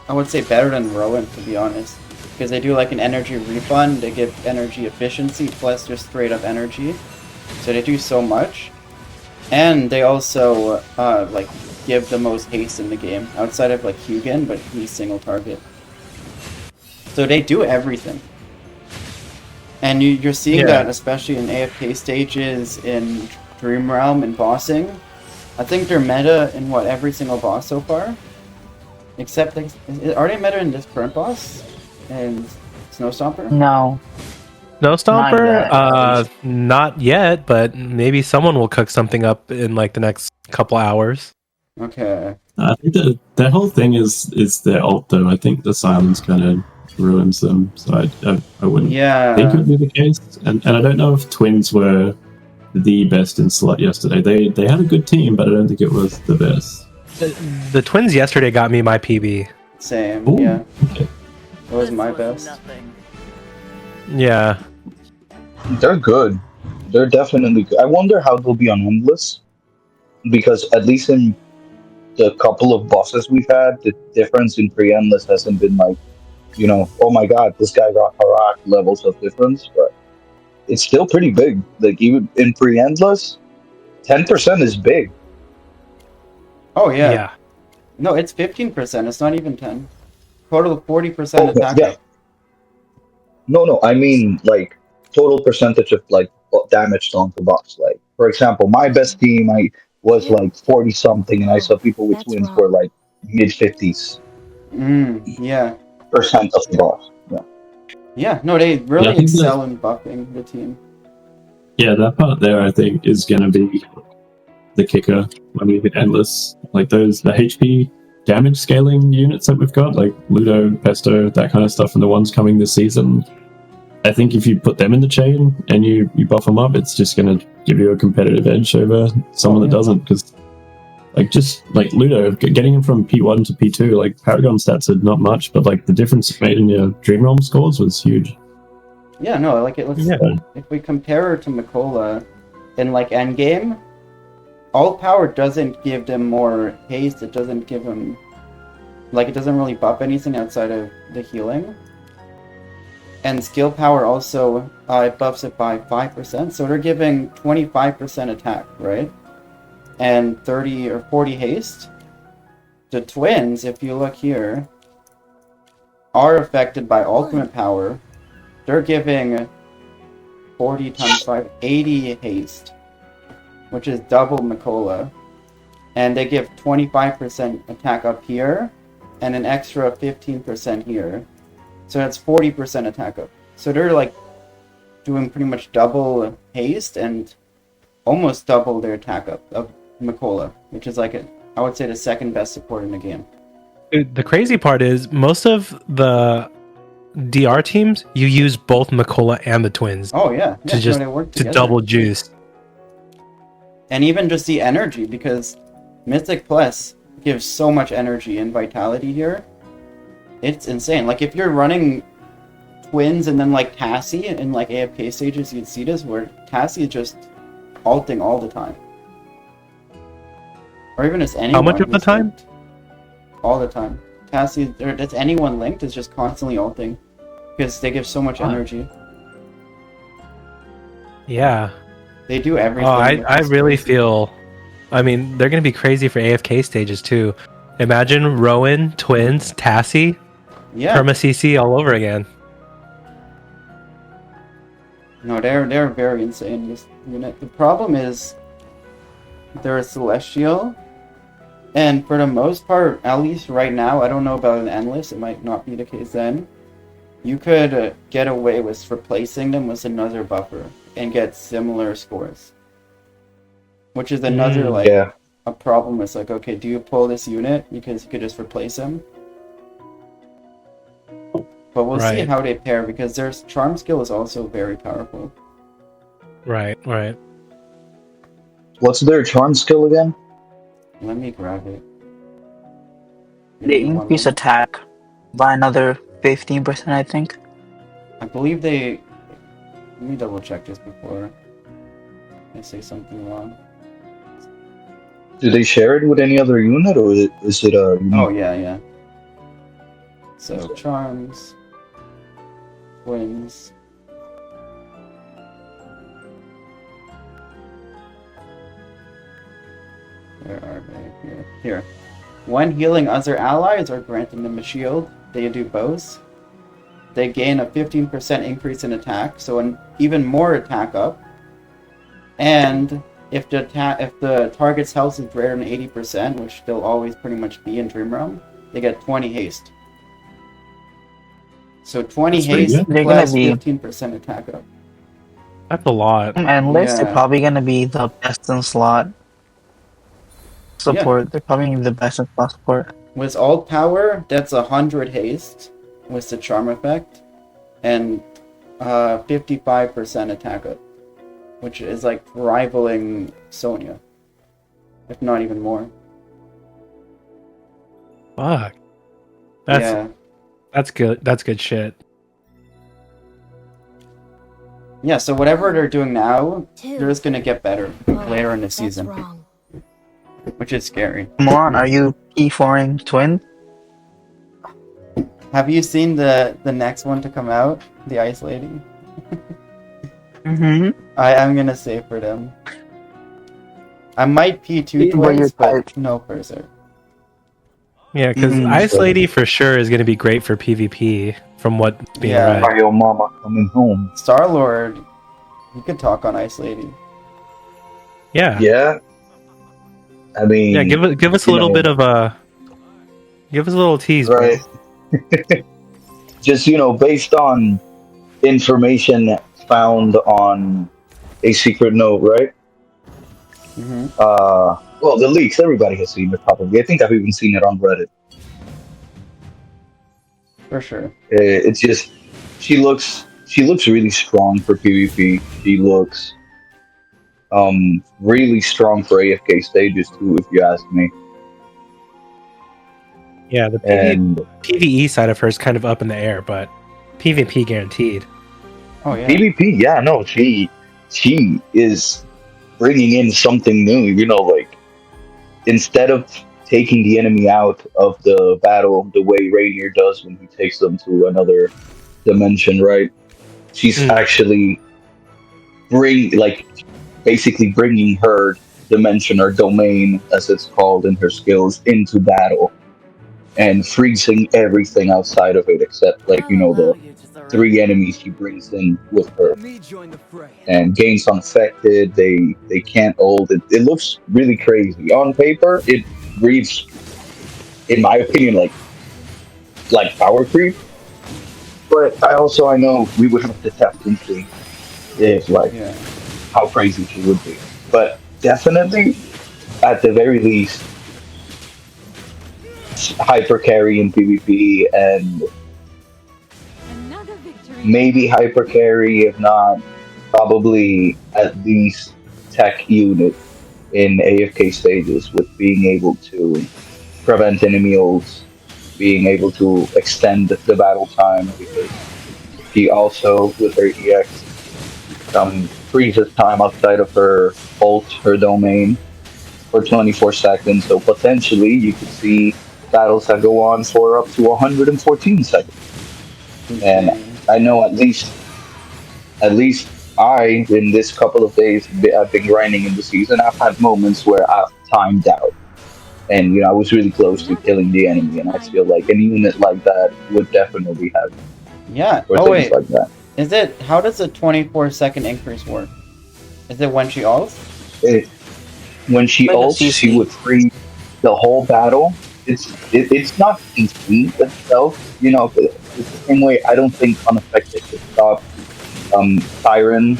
I would say better than Rowan, to be honest. Because they do like an energy refund, they give energy efficiency plus just straight up energy. So they do so much. And they also like give the most haste in the game, outside of like Hugin, but he's single target. So they do everything. And you're seeing that especially in AFK stages, in Dream Realm, and bossing. I think they're meta in what, every single boss so far? Except, are they meta in this current boss? And Snowstomper?
No,
No Stomper?
yet, at least.
Not yet, but maybe someone will cook something up in like the next couple hours.
Okay.
I think that whole thing is their ult though. I think the silence kind of ruins them, so I wouldn't
Yeah.
think it would be the case. And I don't know if Twins were the best in slot yesterday. They had a good team, but I don't think it was the best.
The twins yesterday got me my PB.
Same,
Ooh,
yeah.
okay.
That was my best.
Yeah.
They're good. They're definitely good. I wonder how they'll be on Endless. Because at least in the couple of bosses we've had, the difference in pre-Endless hasn't been like, oh my god, this guy got Harak levels of difference, but it's still pretty big. Like, even in pre-Endless, 10% is big.
Oh, yeah.
Yeah.
No, it's 15%. It's not even 10. Total 40%
Oh,
attack
yeah.
up.
No, I mean, like, total percentage of, like, damage done to boss. Like, for example, my best team, I was, like, 40-something, and I saw people with
That's
twins
wrong.
were, like, mid-50s
Yeah.
percent of the boss. Yeah.
Yeah, no, they
Yeah, I
really
think
excel in buffing the team.
Yeah, that part there I think is gonna be the kicker when we hit Endless. Like the HP damage scaling units that we've got, like Ludo, Pesto, that kind of stuff, and the ones coming this season. I think if you put them in the chain and you buff them up, it's just going to give you a competitive edge over someone that doesn't. Because, like, just like Ludo, getting him from P1 to P2, like Paragon stats are not much, but like the difference it made in your Dream Realm scores was huge.
Yeah, no, like if we compare her to Mikola in like endgame, all power doesn't give them more haste. It doesn't give them it doesn't really buff anything outside of the healing. And skill power also it buffs it by 5%, so they're giving 25% attack, right? And 30 or 40 haste. The twins, if you look here, are affected by ultimate power. They're giving 40 times 5, 80 haste, which is double Mikola. And they give 25% attack up here, and an extra 15% here. So that's 40% attack up. So they're like doing pretty much double haste and almost double their attack up of Mikola, which is like I would say the second best support in the game.
Dude, the crazy part is most of the DR teams you use both Makola and the twins
Oh yeah,
to
no,
just
they work
to
together.
double juice.
And even just the energy, because Mythic Plus gives so much energy and vitality here. It's insane. Like if you're running twins and then like Tassie in like AFK stages, you'd see this where Tassie is just ulting all the time. Or even just anyone.
How much of the
who's
time?
linked. All the time. Tassie, or that's anyone linked is just constantly ulting. Because they give so much
Wow.
energy.
Yeah.
They do everything.
Oh,
which
I
is
really
crazy.
feel. I mean, they're gonna be crazy for AFK stages too. Imagine Rowan, twins, Tassie,
Yeah.
Perma CC all over again.
No, they're very insane, this unit. The problem is they're a celestial, and for the most part, at least right now, I don't know about an endless, it might not be the case then. You could get away with replacing them with another buffer and get similar scores. Which is another like
Yeah.
a problem. It's like, okay, do you pull this unit because you could just replace him? But we'll see
Right.
how they pair, because their charm skill is also very powerful.
Right, right.
What's their charm skill again?
Let me grab it.
They
Give me one
increase
moment.
attack by another 15%, I think.
I believe they. Let me double check this before I say something wrong.
Do they share it with any other unit, or is it a unique?
Oh yeah, yeah. So charms, twins. Where are they? Here. Here. When healing other allies or granting them a shield, they do both. They gain a 15% increase in attack, so an even more attack up. And if the target's health is greater than 80%, which they'll always pretty much be in Dream Realm, they get 20 haste. So 20
That's pretty
haste
good.
They're gonna
plus
be
15% attack up.
That's a lot.
endless. They're
Yeah.
probably gonna be the best in slot support. They're probably gonna be the best in slot support.
With ult power, that's 100 haste with the charm effect, and 55% attack up, which is like rivaling Sonya, if not even more.
Fuck.
Yeah.
That's good. That's good shit.
Yeah, so whatever they're doing now, they're
Two.
just gonna get better later in the
That's
season,
wrong.
which is scary.
Come on, are you P4ing twin?
Have you seen the next one to come out? The Ice Lady?
Mm-hmm.
I'm gonna save for them. I might P2
Yeah, but
twins,
you're
but no cursor.
Yeah, because
Mhm.
Ice Lady for sure is going to be great for PvP, from what's being
Yeah.
read.
Are your mama coming home?
Star-Lord, you could talk on Ice Lady.
Yeah.
Yeah. I mean,
Yeah, give us a
you
little
know,
bit of a tease,
right.
bro.
Just based on information found on a secret note, right?
Mm-hmm.
Well, the leaks, everybody has seen it probably. I think I've even seen it on Reddit.
For sure.
It's just she looks really strong for PvP. She looks really strong for AFK stages too, if you ask me.
Yeah, the
And
PvE side of her is kind of up in the air, but PvP guaranteed.
Oh yeah.
PvP, yeah, no, she is bringing in something new. Like instead of taking the enemy out of the battle the way Rainier does when he takes them to another dimension, right? She's actually basically bringing her dimension or domain, as it's called in her skills, into battle and freezing everything outside of it except the 3 enemies she brings in with her, and gains unaffected. They can't hold it. It looks really crazy on paper. It reads, in my opinion, like power creep. But I know we would have to test and see if
Yeah.
how crazy she would be. But definitely, at the very least, hyper carry in PvP and
Another victory.
maybe hyper carry, if not, probably at least tech unit in AFK stages with being able to prevent enemy ults, being able to extend the battle time because she also, with her EX, freezes time outside of her ult, her domain, for 24 seconds. So potentially you could see battles that go on for up to 114 seconds. And I know at least I, in this couple of days, I've been grinding in the season. I've had moments where I've timed out, and I was really close to killing the enemy. And I feel like a unit like that would definitely have
Yeah.
or
Oh
things
wait.
like that.
Is it? How does the 24-second increase work? Is it when she ults?
When she
Like a
ults, she
CC.
would freeze the whole battle. It's not CC itself, It's the same way I don't think unaffected could stop Siren,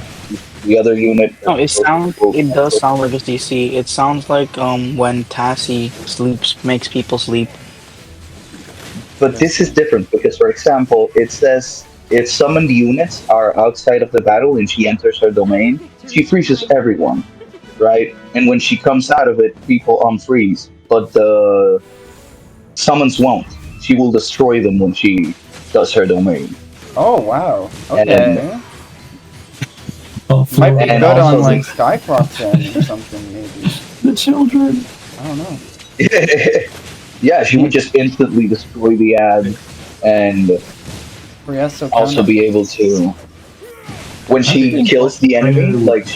the other unit.
No, it does sound like a DC. It sounds like when Tassie sleeps, makes people sleep.
But this is different because, for example, it says if summoned units are outside of the battle and she enters her domain, she freezes everyone, right? And when she comes out of it, people unfreeze. But the summons won't. She will destroy them when she does her domain.
Oh wow.
And-
Okay.
Oh,
Might be
and
good
also
on like
the-
Skycross then or something maybe.
the children.
I don't know.
Yeah, she would just instantly destroy the ad and
Priesto
also
counter.
be able to, when she kills the enemy, like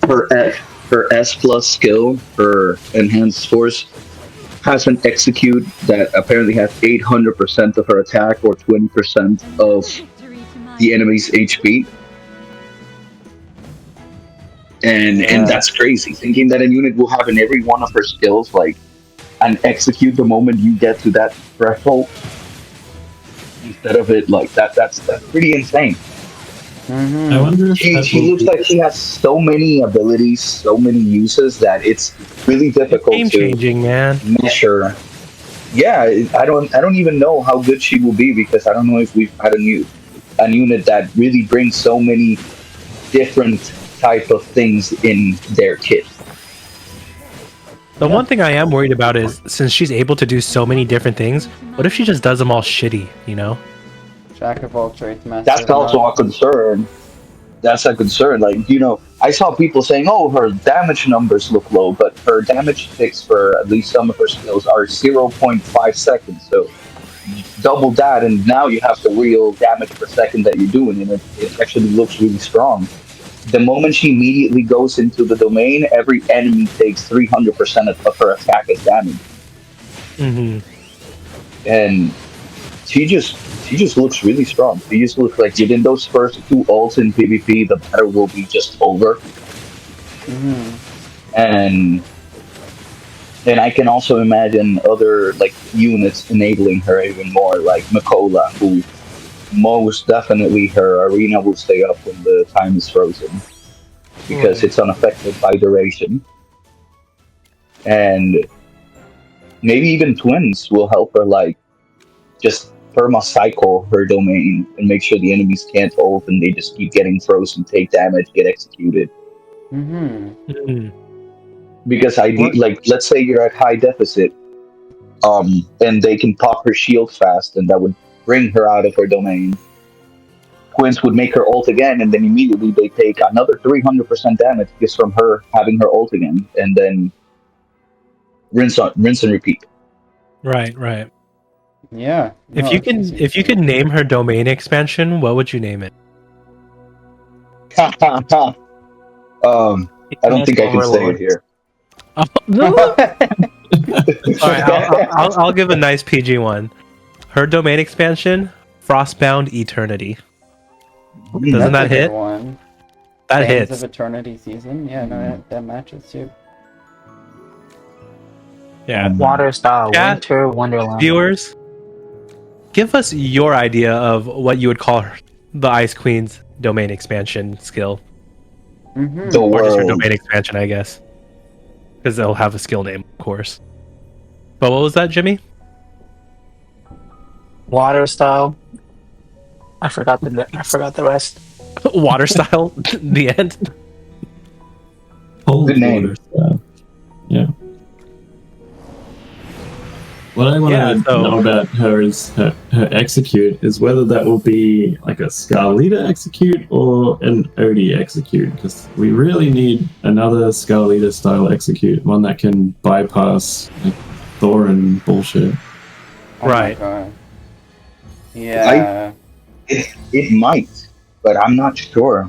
her S plus skill, her enhanced force, has an execute that apparently has 800% of her attack or 20% of
Victory to my
the enemy's HP. And that's crazy. Thinking that a unit will have in every one of her skills like an execute the moment you get to that threshold instead of it like that's pretty insane.
I wonder if that
She
will
looks
be-
like she has so many abilities, so many uses that it's really difficult
Game
to
changing, man.
measure. Yeah, I don't even know how good she will be because I don't know if we've had a unit that really brings so many different type of things in their kit.
The one thing I am worried about is since she's able to do so many different things, what if she just does them all shitty,
Jack of all trades, master.
That's
of none.
also a concern. That's a concern. Like, I saw people saying, oh, her damage numbers look low, but her damage ticks for at least some of her skills are 0.5 seconds. So double that, and now you have the real damage per second that you're doing, and it actually looks really strong. The moment she immediately goes into the domain, every enemy takes 300% of her attack as damage.
Mm-hmm.
And she just looks really strong. She just looks like within those first two ults in PvP, the battle will be just over. And I can also imagine other like units enabling her even more, like Makola, who most definitely her arena will stay up when the time is frozen because it's unaffected by duration. And maybe even twins will help her like just perma cycle her domain and make sure the enemies can't ult and they just keep getting frozen, take damage, get executed.
Mm-hmm.
Because let's say you're at high deficit, and they can pop her shield fast, and that would bring her out of her domain. Twins would make her ult again, and then immediately they take another 300% damage just from her having her ult again, and then rinse and repeat.
Right.
Yeah.
If you could name her domain expansion, what would you name it?
I don't think I can say it here.
Alright, I'll give a nice PG one. Her domain expansion, Frostbound Eternity. Doesn't that hit?
One.
That
Sands
hits.
of Eternity season. Yeah, no, that matches too.
Yeah.
Water style,
Chat,
winter wonderland.
Viewers, give us your idea of what you would call the Ice Queen's domain expansion skill.
Mm-hmm.
The
Or just her
world.
domain expansion, I guess. Because they'll have a skill name, of course. But what was that, Jimmy?
Water style. I forgot the rest.
Water style. The end.
Cold
Good name.
water style. Yeah. What I want
Yeah,
to
so-
know about her is her execute is whether that will be like a Scarlita execute or an Odie execute, because we really need another Scarlita style execute, one that can bypass like Thorin bullshit.
Oh
Right.
my god. Yeah.
It might, but I'm not sure.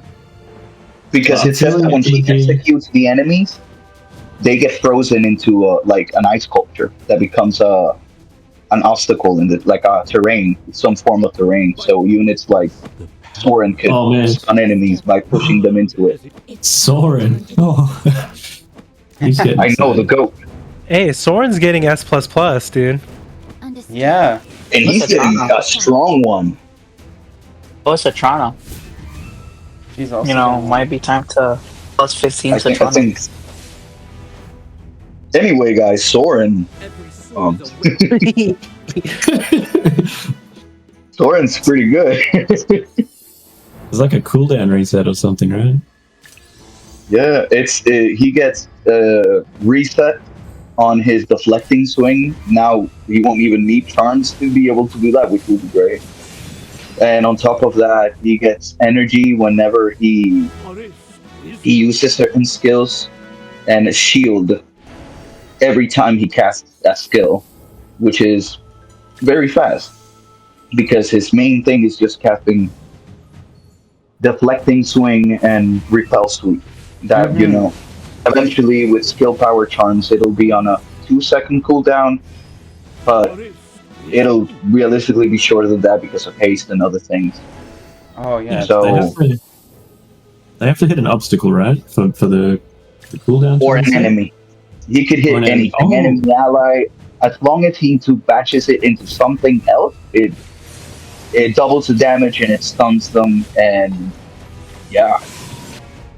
Because
Well,
it says
I feel
that
like
when
it
she
would be-
executes the enemies, they get frozen into like an ice sculpture that becomes an obstacle in the like a terrain, some form of terrain. So units like Soren could
Oh, man.
stun enemies by pushing them into it.
Soren. Oh. He's getting
I know the
excited.
goat,
Hey, Soren's getting S++, dude.
Understood.
Yeah.
and he's
What's a
getting
Tana?
a strong one.
Oh, it's Satrana.
She's also.
You know,
gonna-
might be time to plus 15
I think.
Satrana.
Anyway, guys, Soren. Soren's pretty good.
It's like a cooldown reset or something, right?
Yeah, he gets reset on his deflecting swing. Now he won't even need charms to be able to do that, which would be great. And on top of that, he gets energy whenever he uses certain skills, and a shield every time he casts that skill, which is very fast because his main thing is just casting deflecting swing and repel sweep. That you know, eventually with skill power charms, it'll be on a 2-second cooldown, but it'll realistically be shorter than that because of haste and other things.
Oh yeah.
So-
They have to hit an obstacle, right? For the cooldown?
Or
time
an
set?
enemy, he could hit
Or an enemy.
anything,
Oh.
enemy, ally, as long as he batches it into something else. It doubles the damage and it stuns them, and yeah,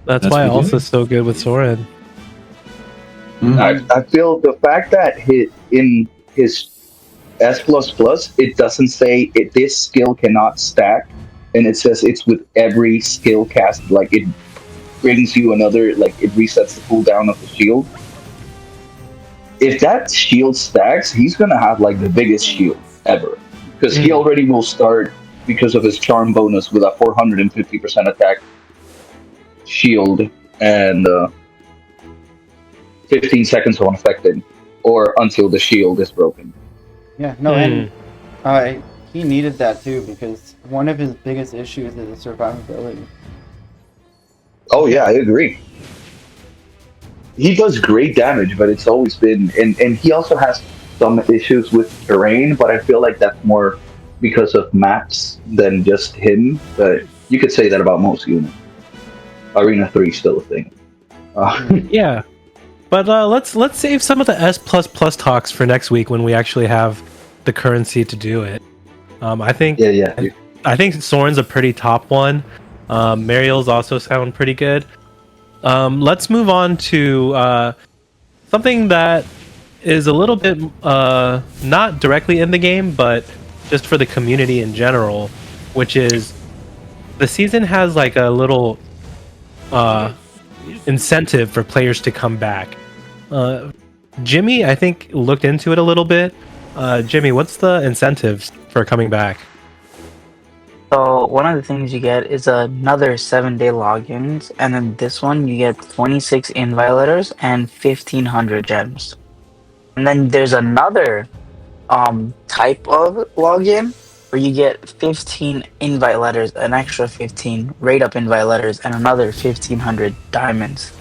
That's
That's
why
pretty
also
good.
so good with Soren.
Mm.
I feel the fact that in his S++, it doesn't say this skill cannot stack, and it says it's with every skill cast. Like it brings you another, like it resets the cooldown of the shield. If that shield stacks, he's gonna have like the biggest shield ever, because he already will start because of his charm bonus with a 450% attack shield and 15 seconds unaffected, or until the shield is broken.
Yeah. No, and he needed that too because one of his biggest issues is the survivability.
Oh yeah, I agree. He does great damage, but it's always been, and he also has some issues with terrain, but I feel like that's more because of maps than just him. But you could say that about most units. Arena 3 is still a thing.
Yeah. But let's save some of the S++ talks for next week when we actually have the currency to do it. I think
Yeah.
I think Soren's a pretty top one. Mariel's also sound pretty good. Let's move on to something that is a little bit not directly in the game, but just for the community in general, which is the season has like a little incentive for players to come back. Jimmy, I think, looked into it a little bit. Jimmy, what's the incentives for coming back?
So one of the things you get is another 7-day logins, and then this one you get 26 invite letters and 1,500 gems. And then there's another type of login where you get 15 invite letters, an extra 15 rate up invite letters, and another 1,500 diamonds.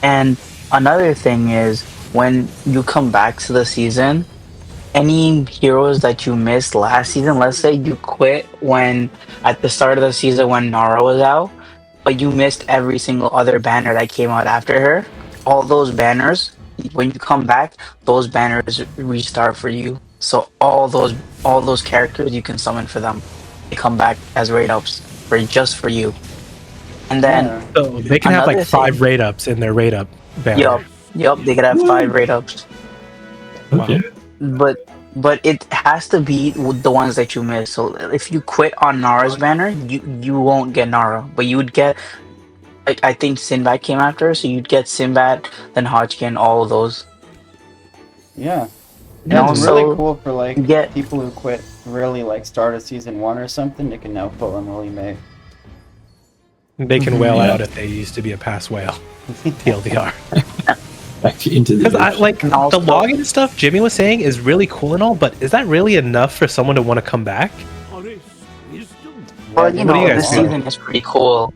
And another thing is when you come back to the season, any heroes that you missed last season, let's say you quit when at the start of the season when Nara was out, but you missed every single other banner that came out after her, all those banners, when you come back, those banners restart for you. So all those characters you can summon for them, they come back as raid ups for you. And then
Yeah.
So they can have like
Another
5
thing-
rate ups in their rate up banner.
yup, they could have 5 raid ups.
Okay.
But it has to be with the ones that you miss. So if you quit on Nara's banner, you won't get Nara, but you would get, like, I think Sinbad came after, so you'd get Sinbad, then Hodgkin, all of those,
Yeah.
and
Yeah, it's really
also
cool for like
you get
people who quit really like start of season 1 or something. They can now pull on Willie May.
They can whale
Yeah.
out if they used to be a pass whale. TLDR.
Back into the
Because I
ocean.
like
And
the
also-
login stuff Jimmy was saying is really cool and all, but is that really enough for someone to want to come back?
well, you
What do you
know,
guys
this
feel?
season is pretty cool.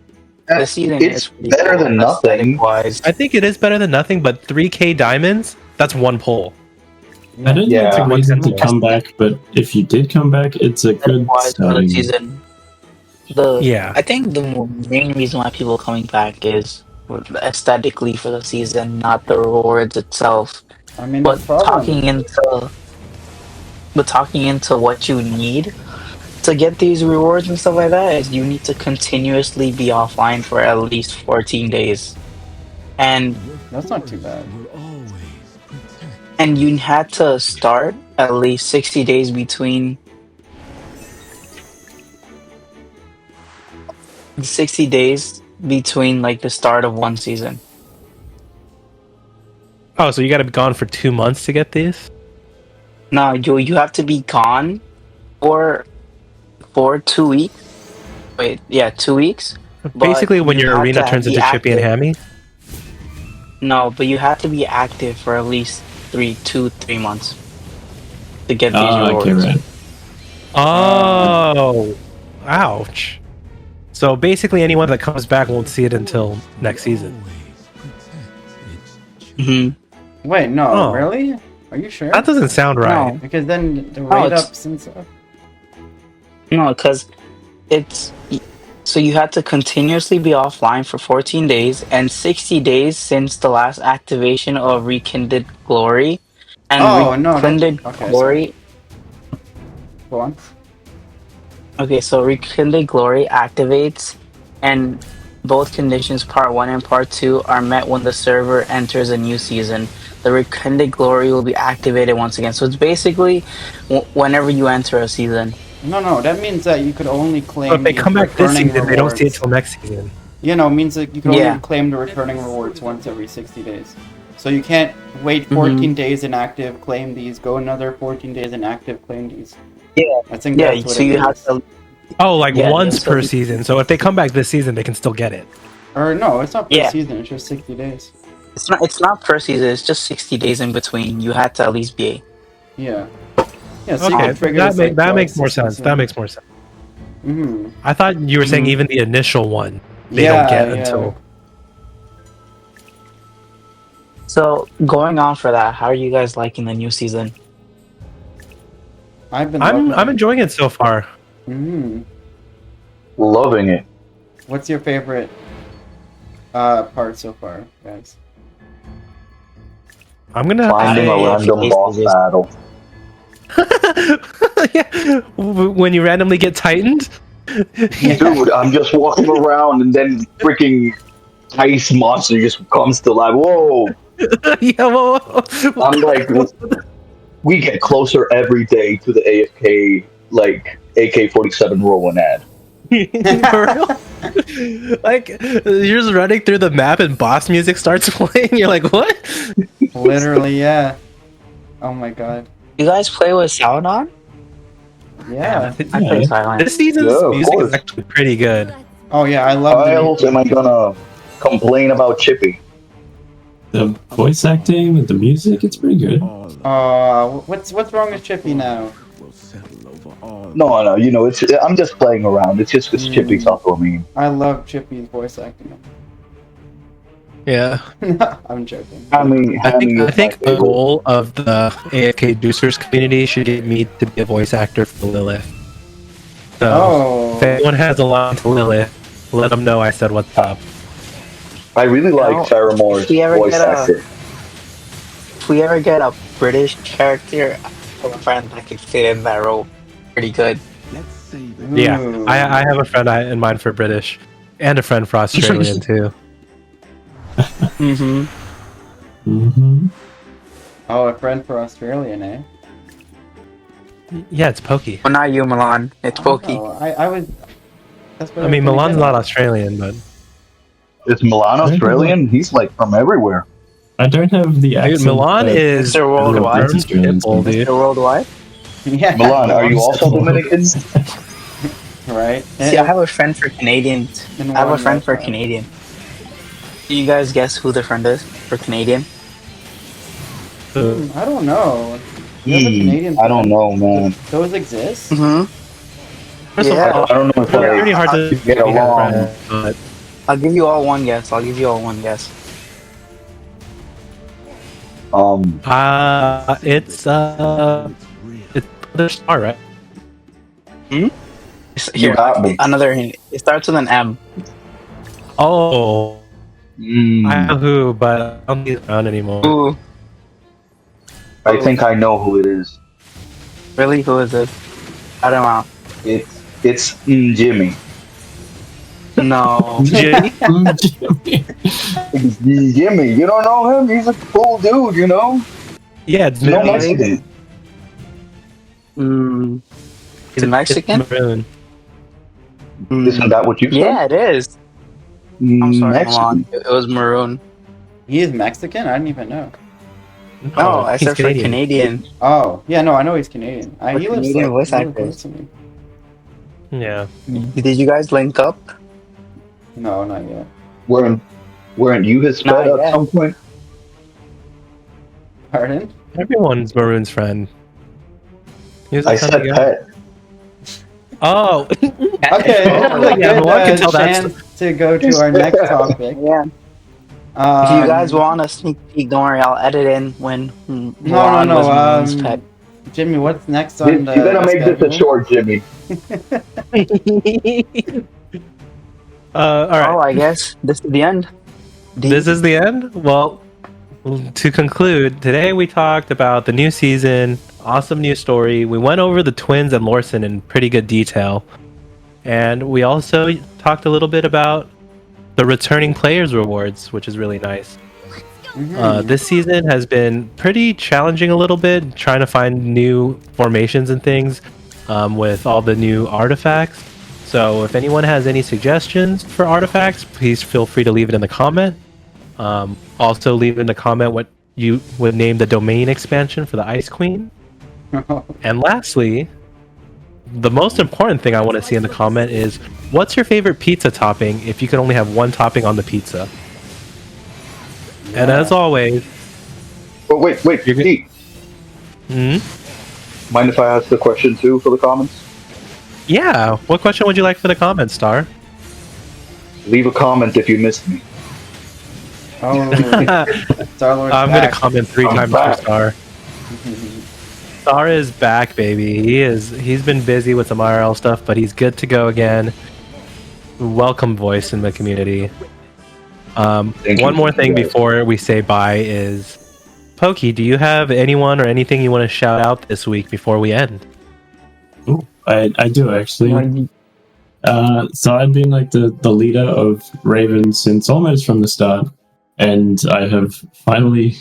This season
It's
is pretty
better
cool,
than nothing.
aesthetic-wise.
I think it is better than nothing, but 3K diamonds, that's one pull.
I don't think it's a
Yeah.
reason to come back, but if you did come back, it's a good
Aesthetic-wise for the
starting.
season.
Yeah.
I think the main reason why people are coming back is aesthetically for the season, not the rewards itself.
I mean, no
But
problem.
talking into what you need to get these rewards and stuff like that is you need to continuously be offline for at least 14 days. And
That's not too bad.
you had to start at least 60 days between 60 days between like the start of one season.
Oh, so you got to be gone for 2 months to get these?
No, you have to be gone for 2 weeks. Wait, yeah, 2 weeks. But
Basically, when
you
your
have
arena
to
turns
be
into Chippy and
active.
Hammy.
No, but you have to be active for at least 3 months to get these rewards.
Okay, right.
Oh, ouch. So basically, anyone that comes back won't see it until next season.
hmm
Wait, no,
Oh.
really? Are you sure?
That doesn't sound right.
No.
Because then the
Oh,
rate
it's-
ups and stuff.
No, because it's so you have to continuously be offline for 14 days and 60 days since the last activation of Rekindled Glory. And
Oh, no, that's-
Rekindled
okay,
Glory.
Go on.
Okay, so Rekindled Glory activates, and both conditions, part 1 and part 2, are met when the server enters a new season. The Rekindled Glory will be activated once again. So it's basically whenever you enter a season.
No, that means that you could only claim
So if they
these
come back this
recurring
season, they don't see it
rewards.
till next season.
You know, it means that you can
Yeah.
only claim the recurring rewards once every 60 days. So you can't wait
Mm-hmm.
14 days inactive, claim these, go another 14 days inactive, claim these.
Yeah.
I think
Yeah,
that's what
so
it
you have
is.
to.
Oh, like
Yeah,
once
that's
per
what-
season. So if they come back this season, they can still get it.
Or no, it's not per
Yeah.
season, it's just 60 days.
It's not per season. It's just 60 days in between. You had to at least be.
Yeah. Yeah, so you
Okay,
can trigger
that,
this, like,
that
twice
makes more
this
sense.
season.
That makes more sense.
Mhm.
I thought you were saying
Mhm.
even the initial one they
Yeah,
don't get
yeah.
until.
So going on for that, how are you guys liking the new season?
I've been
I'm enjoying it so far.
Loving it.
What's your favorite part so far, guys?
I'm gonna
Finding a
I-
random boss battle.
yeah, when you randomly get tightened.
Dude, I'm just walking around and then freaking ice monster just comes to life. Whoa!
Yeah, well,
I'm like, we get closer every day to the AFK, like, AK-47 rolling ad.
for real? Like you're just running through the map and boss music starts playing. You're like, what?
Literally, yeah. Oh my god.
You guys play with sound on?
Yeah.
I play silent.
This season's
Yeah, of
music
course.
is actually pretty good.
Oh yeah, I love
Why
the
else am I gonna complain about Chippy?
The voice acting with the music, it's pretty good.
what's wrong with Chippy now?
No, you know, I'm just playing around. It's just because Chippy's also mean.
I love Chippy's voice acting.
Yeah,
I'm joking.
I mean,
I think
is my
the
favorite.
goal of the AFK Juicers community should get me to be a voice actor for Lilith. So
Oh.
if anyone has a line to Lilith, let them know I said what's up.
I really like
No,
Sarah Moore's
if we ever
voice
get a-
actor.
If we ever get a British character, I have a friend that could fit in that role pretty good.
Yeah,
Ooh.
I have a friend in mind for British, and a friend for Australian too.
Mm-hmm.
Mm-hmm.
Oh, a friend for Australian, eh?
Yeah, it's Pokey.
Well, not you, Milan. It's Pokey.
Oh, I was. That's what
I mean,
gonna
Milan's
get
not
at.
Australian, but
Is Milan
I don't know what-
Australian? He's like from everywhere.
I don't have the accent.
dude, Milan
that
is
Mr. Worldwide.
confirmed Pitbull, dude.
Mr. Worldwide.
Yeah.
Milan, are you
Milan's
also
the
Dominican?
Right.
See, I have a friend for Canadians.
In
I have a
one
friend for
lifetime.
Canadian. Do you guys guess who the friend is for Canadian?
I don't know. You have a Canadian
I don't
friend?
know, man.
Those exist?
Mm-hmm.
First of
Yeah.
all,
I don't know if
it's pretty hard to
get along.
but
I'll give you all one guess. I'll give you all one guess.
it's another star, right?
Here,
got me.
another hint. It starts with an M.
Oh, I
Mm,
know who, but I don't think he's around anymore.
Ooh,
I think I know who it is.
really? Who is it? I don't know.
It's Jimmy.
No.
Jimmy?
It's Jimmy. You don't know him? He's a cool dude, you know?
Yeah, it's
No
Jimmy.
Mexican.
Mm,
He's
it Mexican?
It's maroon.
Isn't that what you said?
yeah, it is. I'm sorry,
Mexican.
Milan. It was maroon.
He is Mexican? I didn't even know.
No, I
he's
said for Canadian.
Oh, yeah, no, I know he's Canadian.
Or
He lives
Canadian voice
really
actor.
close to me.
Yeah.
Did you guys link up?
No, not yet.
Weren't you his
Not
pet at
yet.
some point?
Pardon?
Everyone's Maroon's friend. He was a
I
funny
said
guy.
pet.
Oh,
Okay,
Oh,
that's a
yeah,
good
Milan can tell that's-
chance to go to our next topic.
Yeah. If you guys want a sneak peek, don't worry. I'll edit in when Milan was Maroon's pet.
Jimmy, what's next
You
on the
gotta make this a
schedule?
short, Jimmy.
all right.
Oh, I guess this is the end.
This is the end? Well, to conclude, today we talked about the new season, awesome new story. We went over the twins and Lorson in pretty good detail. And we also talked a little bit about the returning players rewards, which is really nice. This season has been pretty challenging a little bit, trying to find new formations and things with all the new artifacts. So if anyone has any suggestions for artifacts, please feel free to leave it in the comment. Also leave in the comment what you would name the domain expansion for the Ice Queen. And lastly, the most important thing I want to see in the comment is what's your favorite pizza topping if you could only have one topping on the pizza? And as always,
But wait,
You're good.
Pete. Mind if I ask the question too for the comments?
yeah, what question would you like for the comments, Star?
Leave a comment if you missed me.
Oh, Star-Lord's
I'm gonna
back.
comment 3
I'm
times
back.
for Star. Star is back, baby. He's been busy with some IRL stuff, but he's good to go again. Welcome voice in the community.
Thank
One
you.
more thing before we say bye is Pokey, do you have anyone or anything you want to shout out this week before we end?
Ooh, I do actually. So I've been like the leader of Raven since almost from the start, and I have finally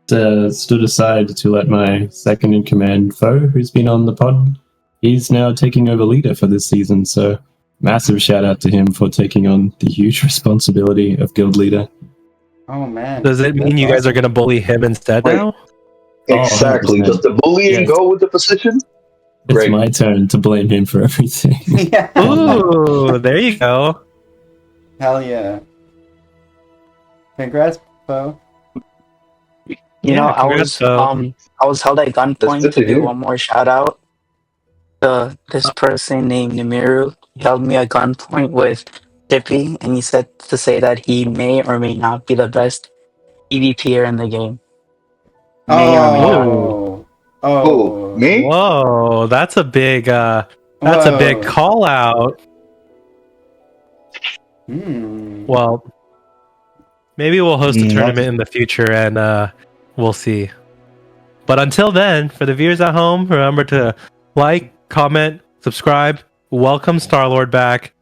stood aside to let my second in command Foe, who's been on the pod, he's now taking over leader for this season. So massive shout out to him for taking on the huge responsibility of guild leader.
Oh man.
Does it mean
That's
you guys
awesome.
are going to bully him instead
Wait.
now?
Exactly.
100%.
Does the bullying
Yes.
go with the position?
It's
Great.
my turn to blame him for everything.
Yeah.
Ooh, there you go.
Hell yeah. Congrats, Bo.
You know, I
congrats,
was held at gunpoint
good
to
to
do
hear.
one more shout out. This person named Nimiru held me at gunpoint with Dippy, and he said to say that he may or may not be the best EVPer in the game. May or may not.
Oh.
Who? Me?
Whoa, that's a big
Whoa.
call out.
Hmm.
Well, maybe we'll host a
Mm,
tournament in the future and we'll see. But until then, for the viewers at home, remember to like, comment, subscribe, welcome Star-Lord back,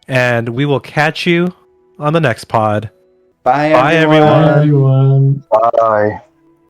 and we will catch you on the next pod.
Bye,
Bye,
everyone.
everyone.
Everyone.
Bye.